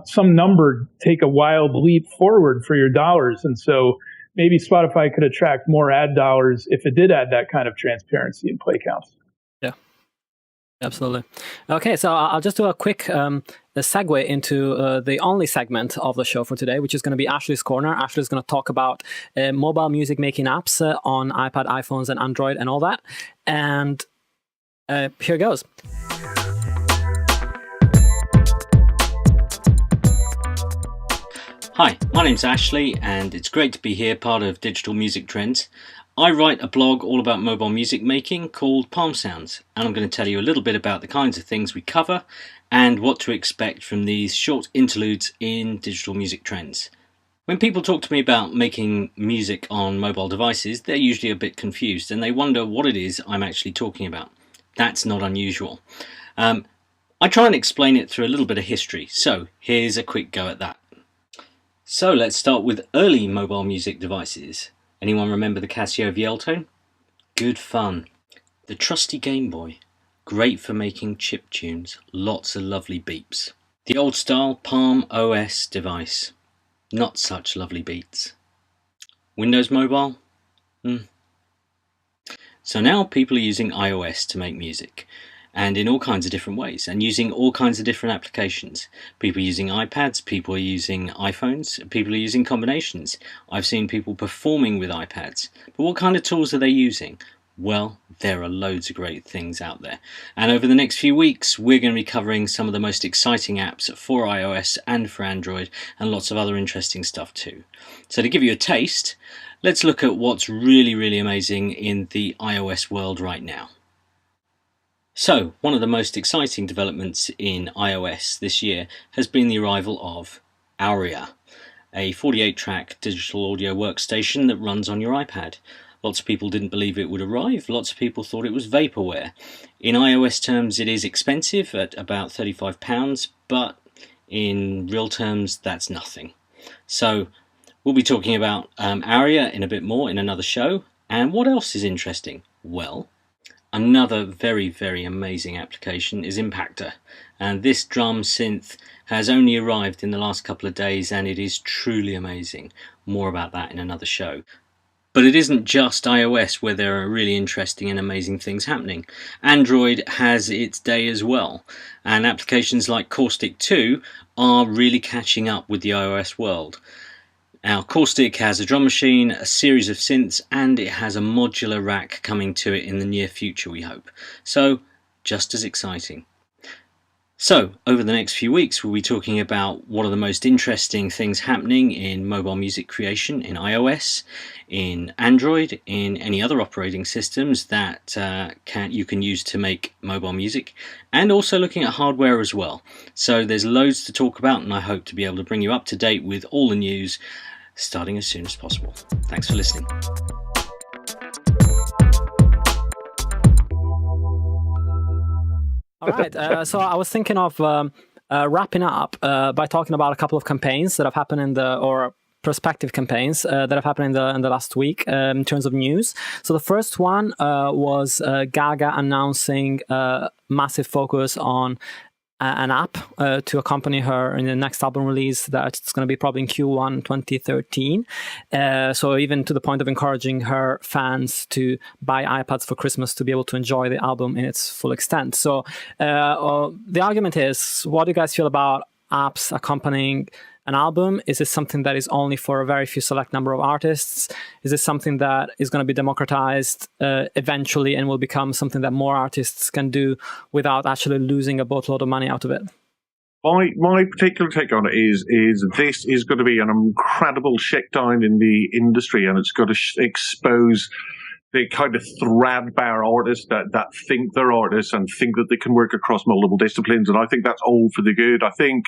some number take a wild leap forward for your dollars. And so maybe Spotify could attract more ad dollars if it did add that kind of transparency in play counts. Yeah, absolutely. Okay, so I'll just do a quick segue into the only segment of the show for today, which is going to be Ashley's Corner. Ashley's going to talk about mobile music making apps on iPad, iPhones, and Android and all that. And here goes. Hi, my name's Ashley, and it's great to be here, part of Digital Music Trends. I write a blog all about mobile music making called Palm Sounds, and I'm going to tell you a little bit about the kinds of things we cover and what to expect from these short interludes in digital music trends. When people talk to me about making music on mobile devices, they're usually a bit confused and they wonder what it is I'm actually talking about. That's not unusual. I try and explain it through a little bit of history, so here's a quick go at that. So let's start with early mobile music devices. Anyone remember the Casio VL-Tone? Good fun. The trusty Game Boy. Great for making chip tunes. Lots of lovely beeps. The old style Palm OS device. Not such lovely beats. Windows Mobile? So now people are using iOS to make music, and in all kinds of different ways, and using all kinds of different applications. People are using iPads, people are using iPhones, people are using combinations. I've seen people performing with iPads. But what kind of tools are they using? Well, there are loads of great things out there. And over the next few weeks, we're going to be covering some of the most exciting apps for iOS and for Android, and lots of other interesting stuff too. So to give you a taste, let's look at what's really, really amazing in the iOS world right now. So, one of the most exciting developments in iOS this year has been the arrival of Andrea, a 48-track digital audio workstation that runs on your iPad. Lots of people didn't believe it would arrive. Lots of people thought it was vaporware. In iOS terms, it is expensive at about £35, but in real terms, that's nothing. So, we'll be talking about Andrea in a bit more in another show. And what else is interesting? Well, another very, very amazing application is Impactor, and this drum synth has only arrived in the last couple of days and it is truly amazing. More about that in another show. But it isn't just iOS where there are really interesting and amazing things happening. Android has its day as well, and applications like Caustic 2 are really catching up with the iOS world. Now, Caustic has a drum machine, a series of synths, and it has a modular rack coming to it in the near future, we hope. So, just as exciting. So, over the next few weeks, we'll be talking about what are the most interesting things happening in mobile music creation in iOS, in Android, in any other operating systems that you can use to make mobile music, and also looking at hardware as well. So there's loads to talk about, and I hope to be able to bring you up to date with all the news starting as soon as possible. Thanks for listening. All right. So I was thinking of wrapping up by talking about a couple of campaigns that have happened or prospective campaigns that have happened in the last week in terms of news. So the first one was Gaga announcing a massive focus on an app to accompany her in the next album release that's going to be probably in Q1 2013. So even to the point of encouraging her fans to buy iPads for Christmas to be able to enjoy the album in its full extent. So the argument is, what do you guys feel about apps accompanying an album? Is this something that is only for a very few select number of artists? Is this something that is going to be democratized eventually and will become something that more artists can do without actually losing a boatload of money out of it? My particular take on it is this is going to be an incredible shakedown in the industry, and it's going to expose the kind of threadbare artists that think they're artists and think that they can work across multiple disciplines. And I think that's all for the good. I think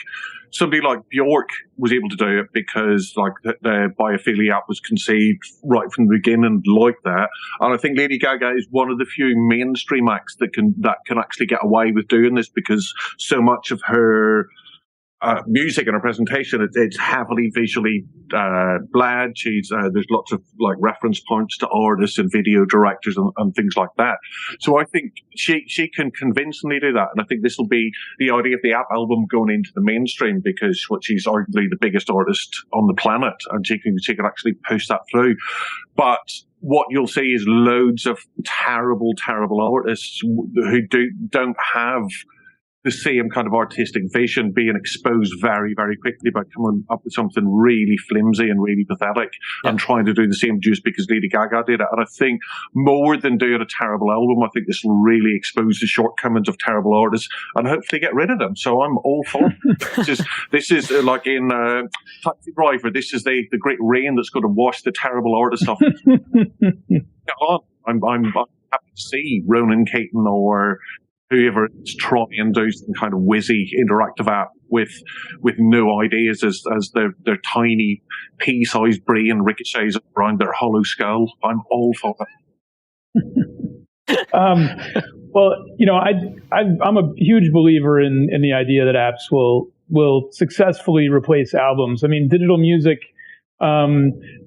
somebody like Bjork was able to do it because like the biophilia app was conceived right from the beginning like that. And I think Lady Gaga is one of the few mainstream acts that can actually get away with doing this, because so much of her music and her presentation, it's heavily visually blad. There's lots of like reference points to artists and video directors and things like that. So I think she can convincingly do that, and I think this will be the idea of the app album going into the mainstream, because she's arguably the biggest artist on the planet, and she can actually push that through. But what you'll see is loads of terrible artists who don't have the same kind of artistic vision being exposed very, very quickly by coming up with something really flimsy and really pathetic and trying to do the same just because Lady Gaga did it. And I think more than doing a terrible album, I think this will really expose the shortcomings of terrible artists and hopefully get rid of them. So I'm all for it. This is like in Taxi Driver, this is the great rain that's going to wash the terrible artists off. I'm happy to see Ronan Keating or whoever is trying and do some kind of whizzy interactive app with no ideas as their tiny pea-sized brain ricochets around their hollow skull. I'm all for it. Well, I'm a huge believer in the idea that apps will successfully replace albums. I mean, digital music,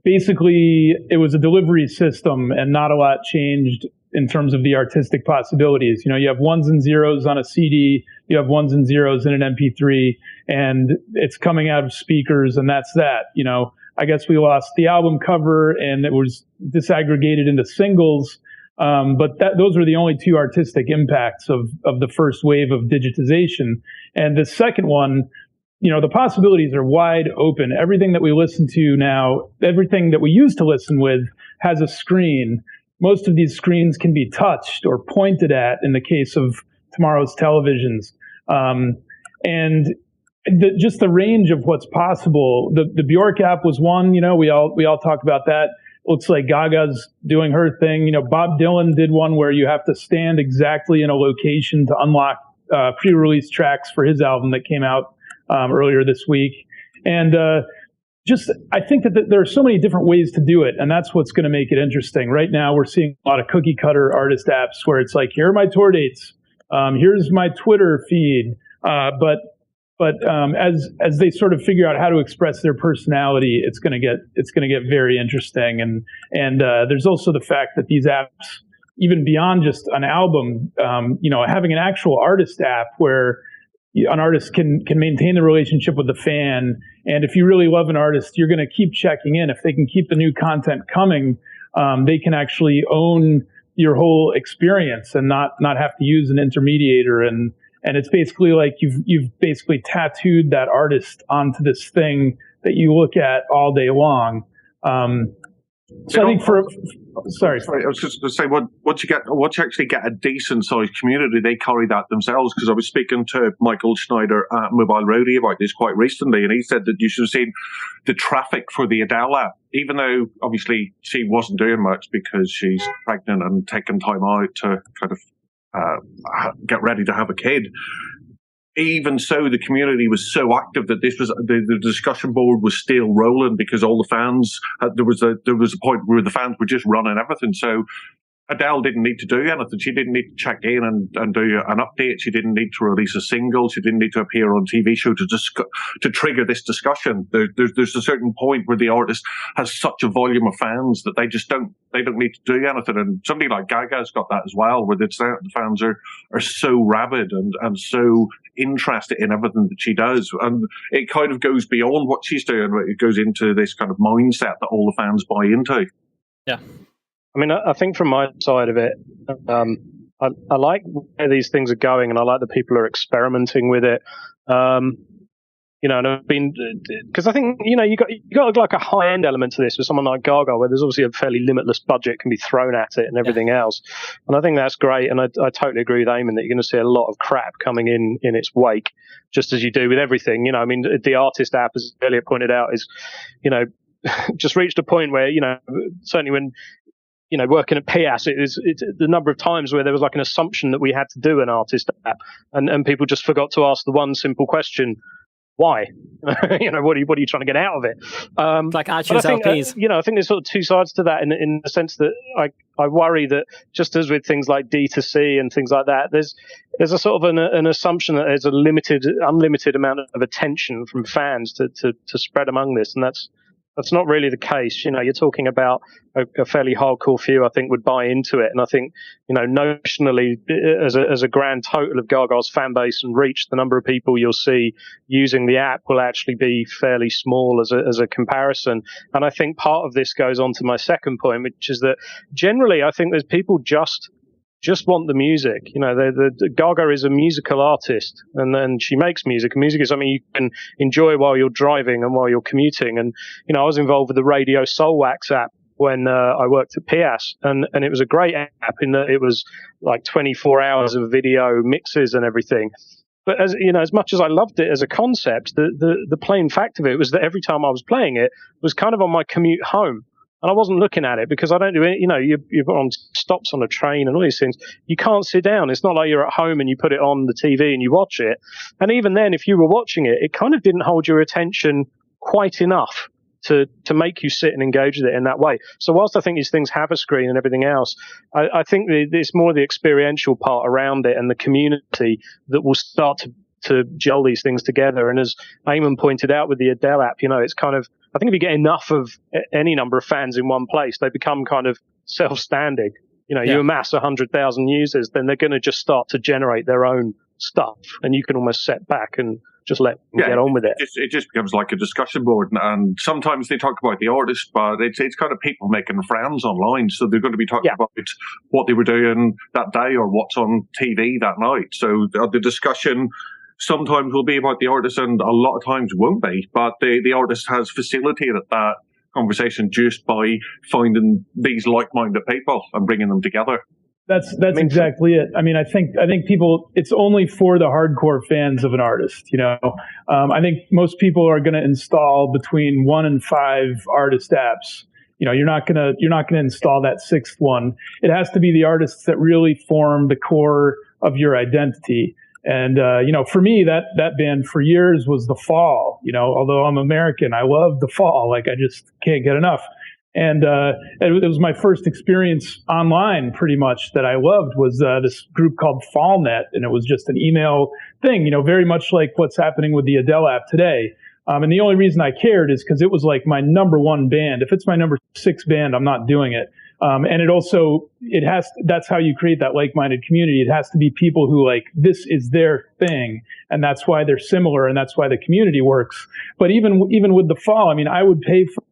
basically, it was a delivery system, and not a lot changed in terms of the artistic possibilities. You have ones and zeros on a CD, you have ones and zeros in an MP3, and it's coming out of speakers, and that's that. I guess we lost the album cover, and it was disaggregated into singles, but those were the only two artistic impacts of the first wave of digitization. And the second one, the possibilities are wide open. Everything that we listen to now, everything that we used to listen with has a screen. Most of these screens can be touched or pointed at in the case of tomorrow's televisions. And just the range of what's possible. The Bjork app was one, we all talk about that. Looks like Gaga's doing her thing. Bob Dylan did one where you have to stand exactly in a location to unlock pre-release tracks for his album that came out earlier this week. And I think that there are so many different ways to do it, and that's what's going to make it interesting. Right now, we're seeing a lot of cookie cutter artist apps where it's like, here are my tour dates, here's my Twitter feed. But as they sort of figure out how to express their personality, it's going to get very interesting. And there's also the fact that these apps, even beyond just an album, having an actual artist app where an artist can maintain the relationship with the fan. And if you really love an artist, you're going to keep checking in. If they can keep the new content coming, they can actually own your whole experience and not have to use an intermediator. And it's basically like you've basically tattooed that artist onto this thing that you look at all day long. So I think sorry, I was just going to say, once you actually get a decent sized community, they carry that themselves. Because I was speaking to Michael Schneider at Mobile Roadie about this quite recently, and he said that you should have seen the traffic for the Adele app, even though obviously she wasn't doing much because she's pregnant and taking time out to kind of get ready to have a kid. Even so, the community was so active that this was the discussion board was still rolling because all the fans there was a point where the fans were just running everything. So Adele didn't need to do anything. She didn't need to check in and do an update. She didn't need to release a single. She didn't need to appear on TV show to trigger this discusussion. There's a certain point where the artist has such a volume of fans that they don't need to do anything. And somebody like Gaga's got that as well, where the fans are so rabid and so interested in everything that she does. And it kind of goes beyond what she's doing. It goes into this kind of mindset that all the fans buy into. Yeah. I mean, I think from my side of it, I like where these things are going, and I like that people are experimenting with it. And I've been, because I think you got like a high end element to this with someone like Gaga, where there's obviously a fairly limitless budget can be thrown at it and everything else. And I think that's great, and I totally agree with Eamonn that you're going to see a lot of crap coming in its wake, just as you do with everything. I mean, the artist app, as Eliot pointed out, is just reached a point where certainly when. Working at PIAS, it's the number of times where there was like an assumption that we had to do an artist app, and people just forgot to ask the one simple question: why? What are you trying to get out of it? Like iTunes LPs. I think there's sort of two sides to that in the sense that I worry that just as with things like D2C and things like that, there's a sort of an assumption that there's unlimited amount of attention from fans to spread among this, and that's not really the case. You're talking about a fairly hardcore few, I think, would buy into it. And I think, notionally, as a grand total of Gaga's fan base and reach, the number of people you'll see using the app will actually be fairly small as a comparison. And I think part of this goes on to my second point, which is that generally I think there's people just want the music. The Gaga is a musical artist, and then she makes music. And music is something you can enjoy while you're driving and while you're commuting. And I was involved with the Radio Soul Wax app when I worked at PIAS, and it was a great app in that it was like 24 hours of video mixes and everything. But as much as I loved it as a concept, the plain fact of it was that every time I was playing it was kind of on my commute home. And I wasn't looking at it because I don't do it. You've got on stops on a train and all these things. You can't sit down. It's not like you're at home and you put it on the TV and you watch it. And even then, if you were watching it, it kind of didn't hold your attention quite enough to make you sit and engage with it in that way. So whilst I think these things have a screen and everything else, I think it's more the experiential part around it and the community that will start to gel these things together. And as Eamonn pointed out with the Adele app, it's kind of, I think if you get enough of any number of fans in one place, they become kind of self-standing. You amass 100,000 users, then they're going to just start to generate their own stuff, and you can almost set back and just let them get on with it. It just becomes like a discussion board, and sometimes they talk about the artist, but it's kind of people making friends online, so they're going to be talking about what they were doing that day or what's on TV that night. So the discussion sometimes will be about the artist, and a lot of times won't be, but the artist has facilitated that conversation just by finding these like-minded people and bringing them together. That's exactly it. I mean, I think people, it's only for the hardcore fans of an artist. I think most people are going to install between 1 and 5 artist apps. You're not gonna install that 6th one. It has to be the artists that really form the core of your identity. And, for me, that band for years was The Fall. Although I'm American, I love The Fall. Like, I just can't get enough. And it was my first experience online, pretty much, that I loved was this group called FallNet. And it was just an email thing, very much like what's happening with the Adele app today. And the only reason I cared is because it was like my number 1 band. If it's my number 6 band, I'm not doing it. And that's how you create that like-minded community. It has to be people who this is their thing, and that's why they're similar, and that's why the community works. But even with The Fall, I mean, I would pay for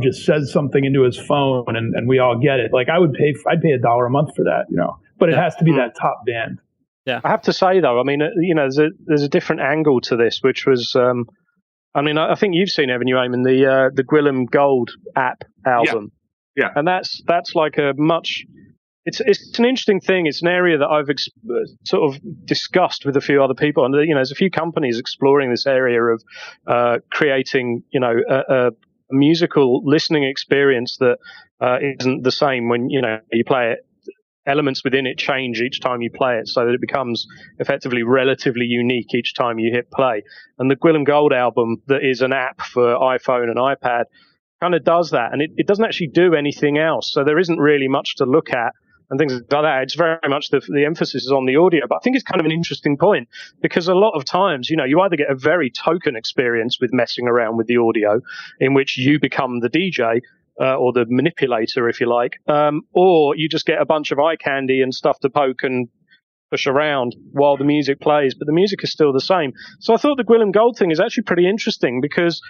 just says something into his phone and we all get it. Like I'd pay $1 a month for that, but it has to be that top band. Yeah. I have to say though, I mean, there's a different angle to this, which was, I mean, I think you've seen, haven't you, Eamon, the Gwilym Gold app album. Yeah. And that's like a much. It's an interesting thing. It's an area that I've sort of discussed with a few other people, and there's a few companies exploring this area of creating a musical listening experience that isn't the same when you play it. Elements within it change each time you play it, so that it becomes effectively relatively unique each time you hit play. And the Gwilym Gold album, that is an app for iPhone and iPad, kind of does that, and it doesn't actually do anything else. So there isn't really much to look at and things like that. It's very much the emphasis is on the audio. But I think it's kind of an interesting point, because a lot of times, you either get a very token experience with messing around with the audio, in which you become the DJ or the manipulator, if you like, or you just get a bunch of eye candy and stuff to poke and push around while the music plays, but the music is still the same. So I thought the Gwilym Gold thing is actually pretty interesting, because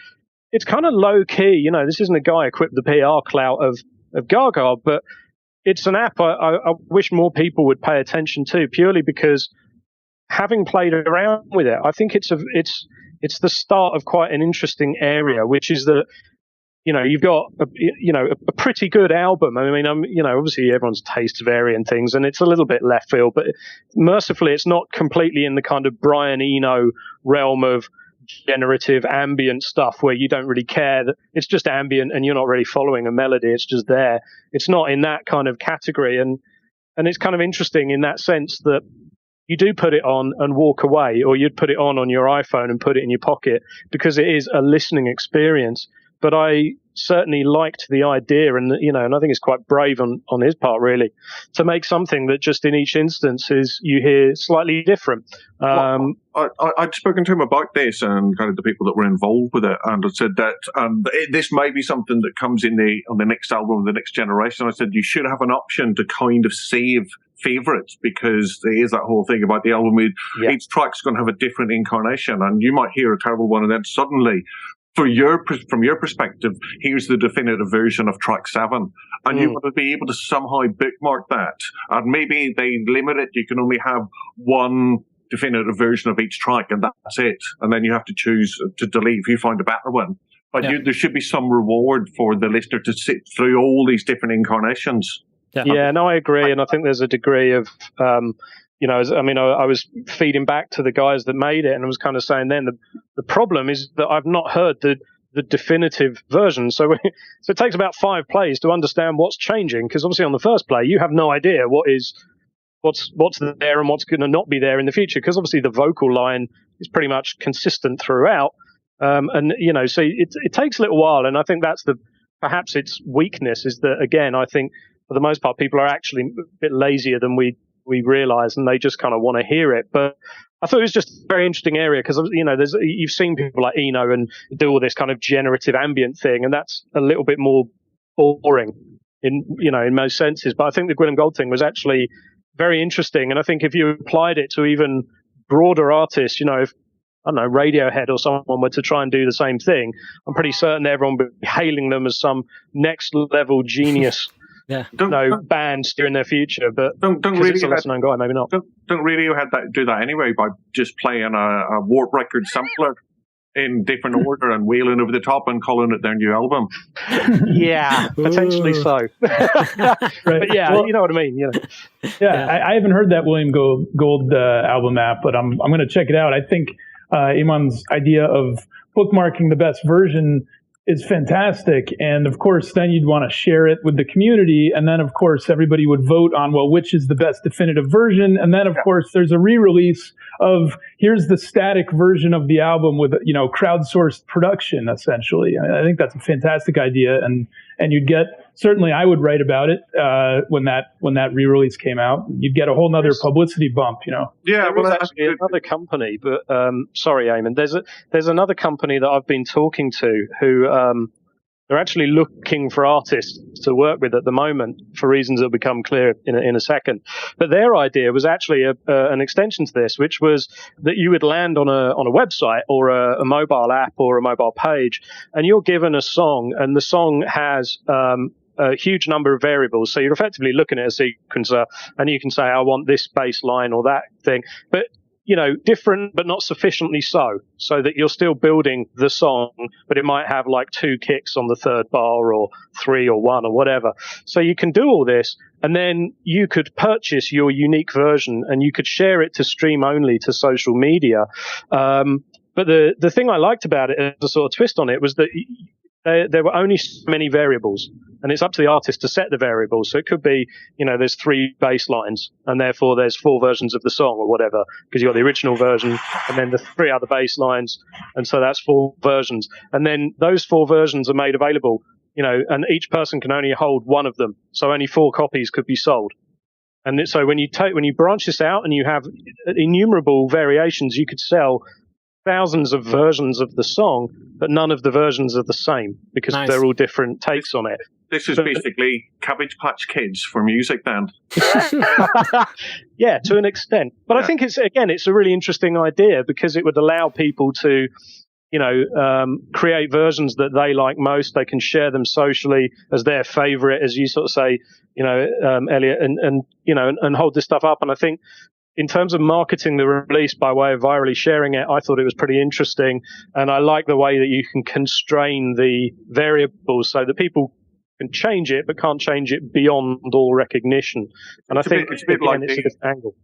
it's kind of low key. This isn't a guy equipped with the PR clout of Gaga, but it's an app I wish more people would pay attention to, purely because, having played around with it, I think it's the start of quite an interesting area, which is that you've got a pretty good album. I mean, obviously everyone's tastes vary and things, and it's a little bit left field, but mercifully it's not completely in the kind of Brian Eno realm of generative ambient stuff where you don't really care that it's just ambient and you're not really following a melody. It's just there. It's not in that kind of category, and it's kind of interesting in that sense that you do put it on and walk away, or you'd put it on your iPhone and put it in your pocket, because it is a listening experience. But I certainly liked the idea, and and I think it's quite brave on his part, really, to make something that just in each instance is you hear slightly different. I'd spoken to him about this and kind of the people that were involved with it, and I said that this may be something that comes on the next album of the next generation. I said you should have an option to kind of save favorites, because there is that whole thing about the album. Each track's going to have a different incarnation, and you might hear a terrible one, and then suddenly, from your perspective, here's the definitive version of track 7, and you want to be able to somehow bookmark that. And maybe they limit it; you can only have one definitive version of each track, and that's it. And then you have to choose to delete if you find a better one. But there should be some reward for the listener to sit through all these different incarnations. Yeah, no, I agree, and I think there's a degree of. I was feeding back to the guys that made it, and I was kind of saying then the problem is that I've not heard the definitive version. So it takes about 5 plays to understand what's changing, because obviously on the first play you have no idea what's there and what's going to not be there in the future, because obviously the vocal line is pretty much consistent throughout, so it takes a little while, and I think that's perhaps its weakness, is that, again, I think for the most part people are actually a bit lazier than we realize, and they just kind of want to hear it. But I thought it was just a very interesting area, because you've seen people like Eno and do all this kind of generative ambient thing, and that's a little bit more boring in most senses. But I think the Gwilym Gold thing was actually very interesting, and I think if you applied it to even broader artists, if I don't know, Radiohead or someone were to try and do the same thing, I'm pretty certain everyone would be hailing them as some next level genius. Bands during their future, but don't really it's a lesser known guy, maybe not. Don't really do that anyway by just playing a Warp Record sampler in different order and wheeling over the top and calling it their new album. Yeah, potentially so. But yeah, well, you know what I mean. I haven't heard that William Gold album app, but I'm going to check it out. I think Eamonn's idea of bookmarking the best version is fantastic. And of course, then you'd want to share it with the community. And then, of course, everybody would vote on, well, which is the best definitive version. And then, of course, there's a re-release of here's the static version of the album with, crowdsourced production, essentially. I think that's a fantastic idea. And you'd get, certainly I would write about it when that re-release came out. You'd get a whole nother publicity bump, Yeah, well, that's actually another company, but sorry, Eamon, there's another company that I've been talking to who they're actually looking for artists to work with at the moment for reasons that'll become clear in a second. But their idea was actually an extension to this, which was that you would land on a website or a mobile app or a mobile page, and you're given a song, and the song has a huge number of variables. So you're effectively looking at a sequencer, and you can say, I want this bass line or that thing. But different, but not sufficiently so that you're still building the song, but it might have like 2 kicks on the third bar or 3 or 1 or whatever. So you can do all this, and then you could purchase your unique version and you could share it to stream only to social media. But the thing I liked about it, as a sort of twist on it, was that there were only so many variables, and it's up to the artist to set the variables. So it could be, there's 3 bass lines, and therefore there's 4 versions of the song or whatever, because you've got the original version and then the 3 other bass lines, and so that's 4 versions. And then those 4 versions are made available, and each person can only hold one of them, so only 4 copies could be sold. And so when you branch this out and you have innumerable variations, you could sell thousands of versions of the song, but none of the versions are the same because they're all different takes on it. This is basically Cabbage Patch Kids for music, then. Yeah, to an extent. But I think it's a really interesting idea because it would allow people to, create versions that they like most. They can share them socially as their favorite, as you sort of say, Eliot, and hold this stuff up. And I think, in terms of marketing the release by way of virally sharing it, I thought it was pretty interesting. And I like the way that you can constrain the variables so that people can change it, but can't change it beyond all recognition. And I think it's a bit like this angle.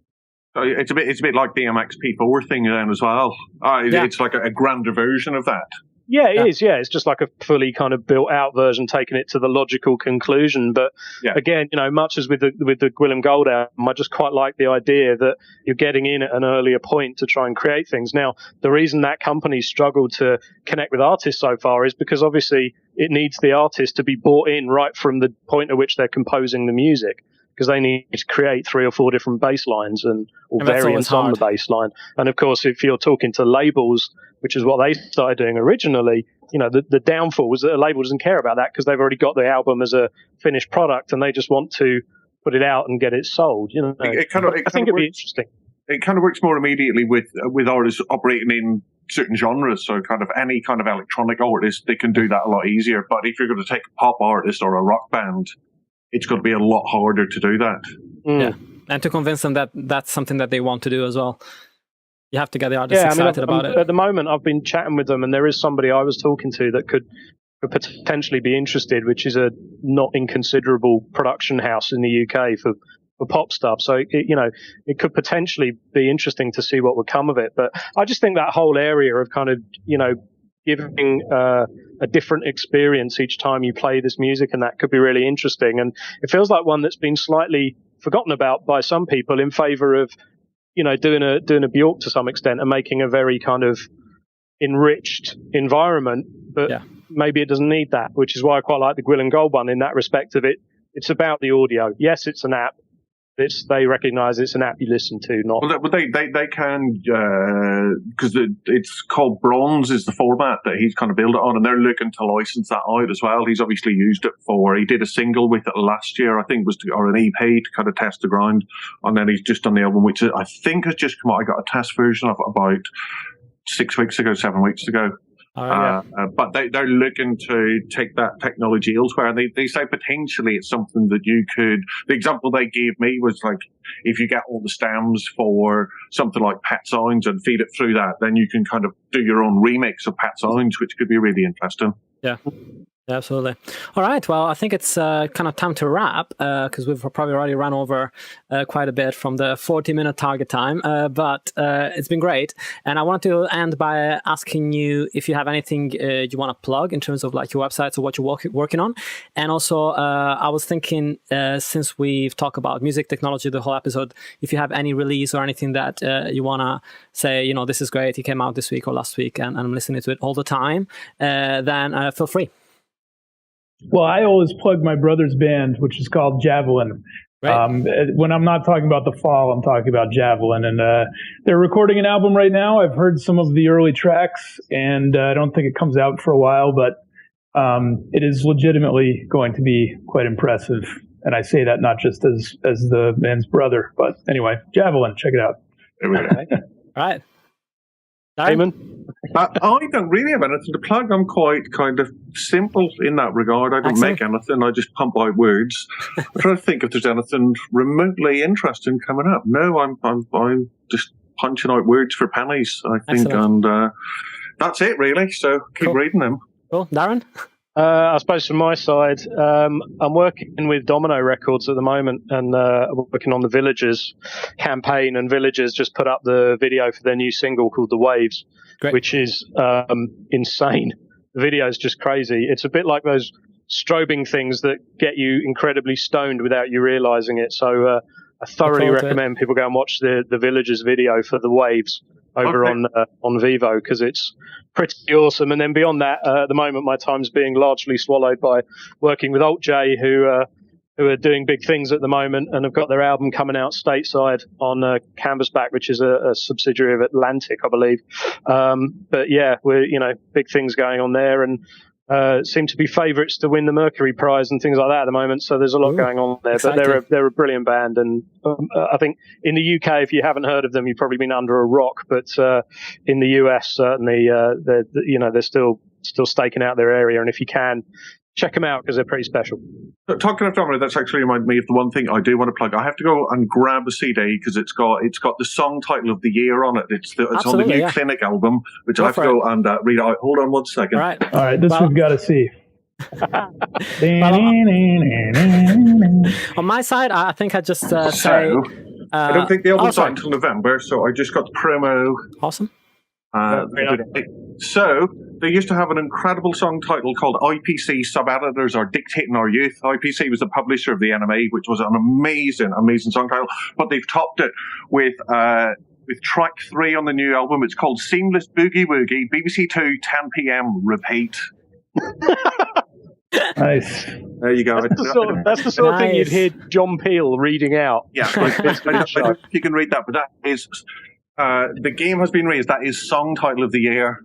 It's a bit like the MXP4 thing then as well. It's like a grander version of that. Yeah, it is. Yeah, it's just like a fully kind of built out version, taking it to the logical conclusion. But again, much as with the Gwilym Gold album, I just quite like the idea that you're getting in at an earlier point to try and create things. Now, the reason that company's struggled to connect with artists so far is because obviously it needs the artist to be bought in right from the point at which they're composing the music, because they need to create 3 or 4 different bass lines or variants on the bass line. And of course, if you're talking to labels, which is what they started doing originally, the downfall was that a label doesn't care about that because they've already got the album as a finished product and they just want to put it out and get it sold. I think it'd be interesting. It kind of works more immediately with artists operating in certain genres. So kind of any kind of electronic artist, they can do that a lot easier. But if you're going to take a pop artist or a rock band, it's going to be a lot harder to do that. Yeah, and to convince them that that's something that they want to do as well. You have to get the artists excited about it. At the moment, I've been chatting with them, and there is somebody I was talking to that could potentially be interested, which is a not inconsiderable production house in the UK for pop stuff. So, it could potentially be interesting to see what would come of it. But I just think that whole area of kind of, giving a different experience each time you play this music, and that could be really interesting. And it feels like one that's been slightly forgotten about by some people in favor of, doing a Bjork to some extent and making a very kind of enriched environment. But maybe it doesn't need that, which is why I quite like the Gwilym Gold one in that respect of it. It's about the audio. Yes, it's an app. They recognise it's an app you listen to, not. Well, they can, because it's called Bronze is the format that he's kind of built it on, and they're looking to license that out as well. He's obviously used it he did a single with it last year, I think, or an EP to kind of test the ground, and then he's just done the album, which I think has just come out. I got a test version of it about 7 weeks ago. But they're looking to take that technology elsewhere. And they say potentially it's something that you could. The example they gave me was like, if you get all the stems for something like Pet Sounds and feed it through that, then you can kind of do your own remix of Pet Sounds, which could be really interesting. Yeah. Absolutely. All right. Well, I think it's kind of time to wrap because we've probably already run over quite a bit from the 40-minute target time. But it's been great. And I wanted to end by asking you if you have anything you want to plug in terms of like your websites or what you're working on. And also, I was thinking, since we've talked about music technology the whole episode, if you have any release or anything that you want to say, this is great, it came out this week or last week, and I'm listening to it all the time, then feel free. Well, I always plug my brother's band, which is called Javelin. Right. When I'm not talking about the fall, I'm talking about Javelin. And they're recording an album right now. I've heard some of the early tracks, and I don't think it comes out for a while, but it is legitimately going to be quite impressive. And I say that not just as the band's brother, but anyway, Javelin, check it out. All right. Eamonn? I don't really have anything to plug. I'm quite kind of simple in that regard. I don't make anything. I just pump out words. I'm trying to think if there's anything remotely interesting coming up. No, I'm just punching out words for pennies, I think. Excellent. And that's it, really. So keep Cool. reading them. Cool. Darren? I suppose from my side, I'm working with Domino Records at the moment, and working on the Villagers campaign. And Villagers just put up the video for their new single called "The Waves," Great. which is insane. The video is just crazy. It's a bit like those strobing things that get you incredibly stoned without you realizing it. So I thoroughly forward to it. recommend people go and watch the Villagers video for "The Waves" over on Vivo, because it's pretty awesome. And then beyond that, at the moment, my time's being largely swallowed by working with Alt J, who are doing big things at the moment and have got their album coming out stateside on Canvasback, which is a subsidiary of Atlantic, I believe. But yeah, we're big things going on there, and seem to be favourites to win the Mercury Prize and things like that at the moment. So there's a lot going on there. Exciting. But they're a brilliant band, and I think in the UK, if you haven't heard of them, you've probably been under a rock. But in the US, certainly, they're still staking out their area. And if you can, check them out, because they're pretty special. Talking of Domino, that's actually reminded me of the one thing I do want to plug. I have to go and grab a CD because it's got the song title of the year on it. It's on the new Clinic album, which I have to go and read out. Hold on one second. All right. All right, this we've got to see. On my side, I think I just say... I don't think the album's sorry. out until November, so I just got the promo. Awesome. So they used to have an incredible song title called IPC Sub-Editors Are Dictating Our Youth. IPC was the publisher of the NME, which was an amazing song title, but they've topped it with track 3 on the new album. It's called Seamless Boogie Woogie, BBC 2, 10 p.m. repeat. Nice. There you go. That's the sort of thing you'd hear John Peel reading out. Yeah, I don't know if you can read that, but that is the game has been raised. That is song title of the year.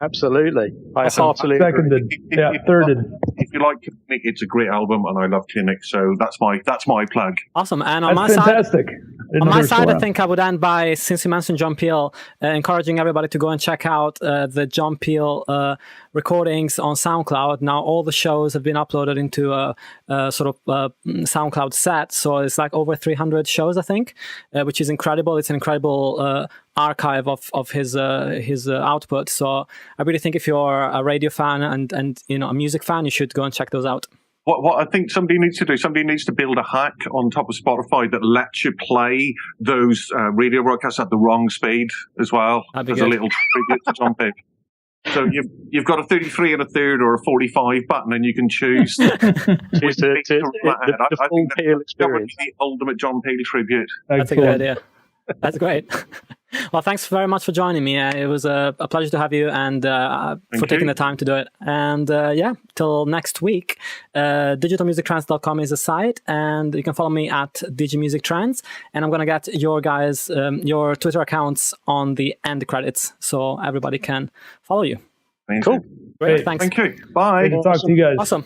Absolutely. I heartily seconded. Yeah, thirded. If you like Clinic, it's a great album, and I love Clinic, so that's my plug. Awesome. And on That's my fantastic. side... On my side, I think I would end by, since you mentioned John Peel, encouraging everybody to go and check out the John Peel recordings on SoundCloud. Now, all the shows have been uploaded into a sort of SoundCloud set, so it's like over 300 shows, I think, which is incredible. It's an incredible archive of his output. So I really think if you're a radio fan and a music fan, you should go and check those out. What I think somebody needs to build a hack on top of Spotify that lets you play those radio broadcasts at the wrong speed as well. That'd be as good. a little tribute to John Peel. So you've got a 33 1/3 or a 45 button, and you can choose the I full think Peel that would experience. be the ultimate John Peel tribute. That's a good idea. That's great. Well, thanks very much for joining me. It was a pleasure to have you, and for taking the time to do it. And till next week, digitalmusictrends.com is a site, and you can follow me at digimusictrends. And I'm going to get your guys, your Twitter accounts on the end credits, so everybody can follow you. Cool. Great. Thanks. Thank you. Bye. Great to talk to you guys. Awesome.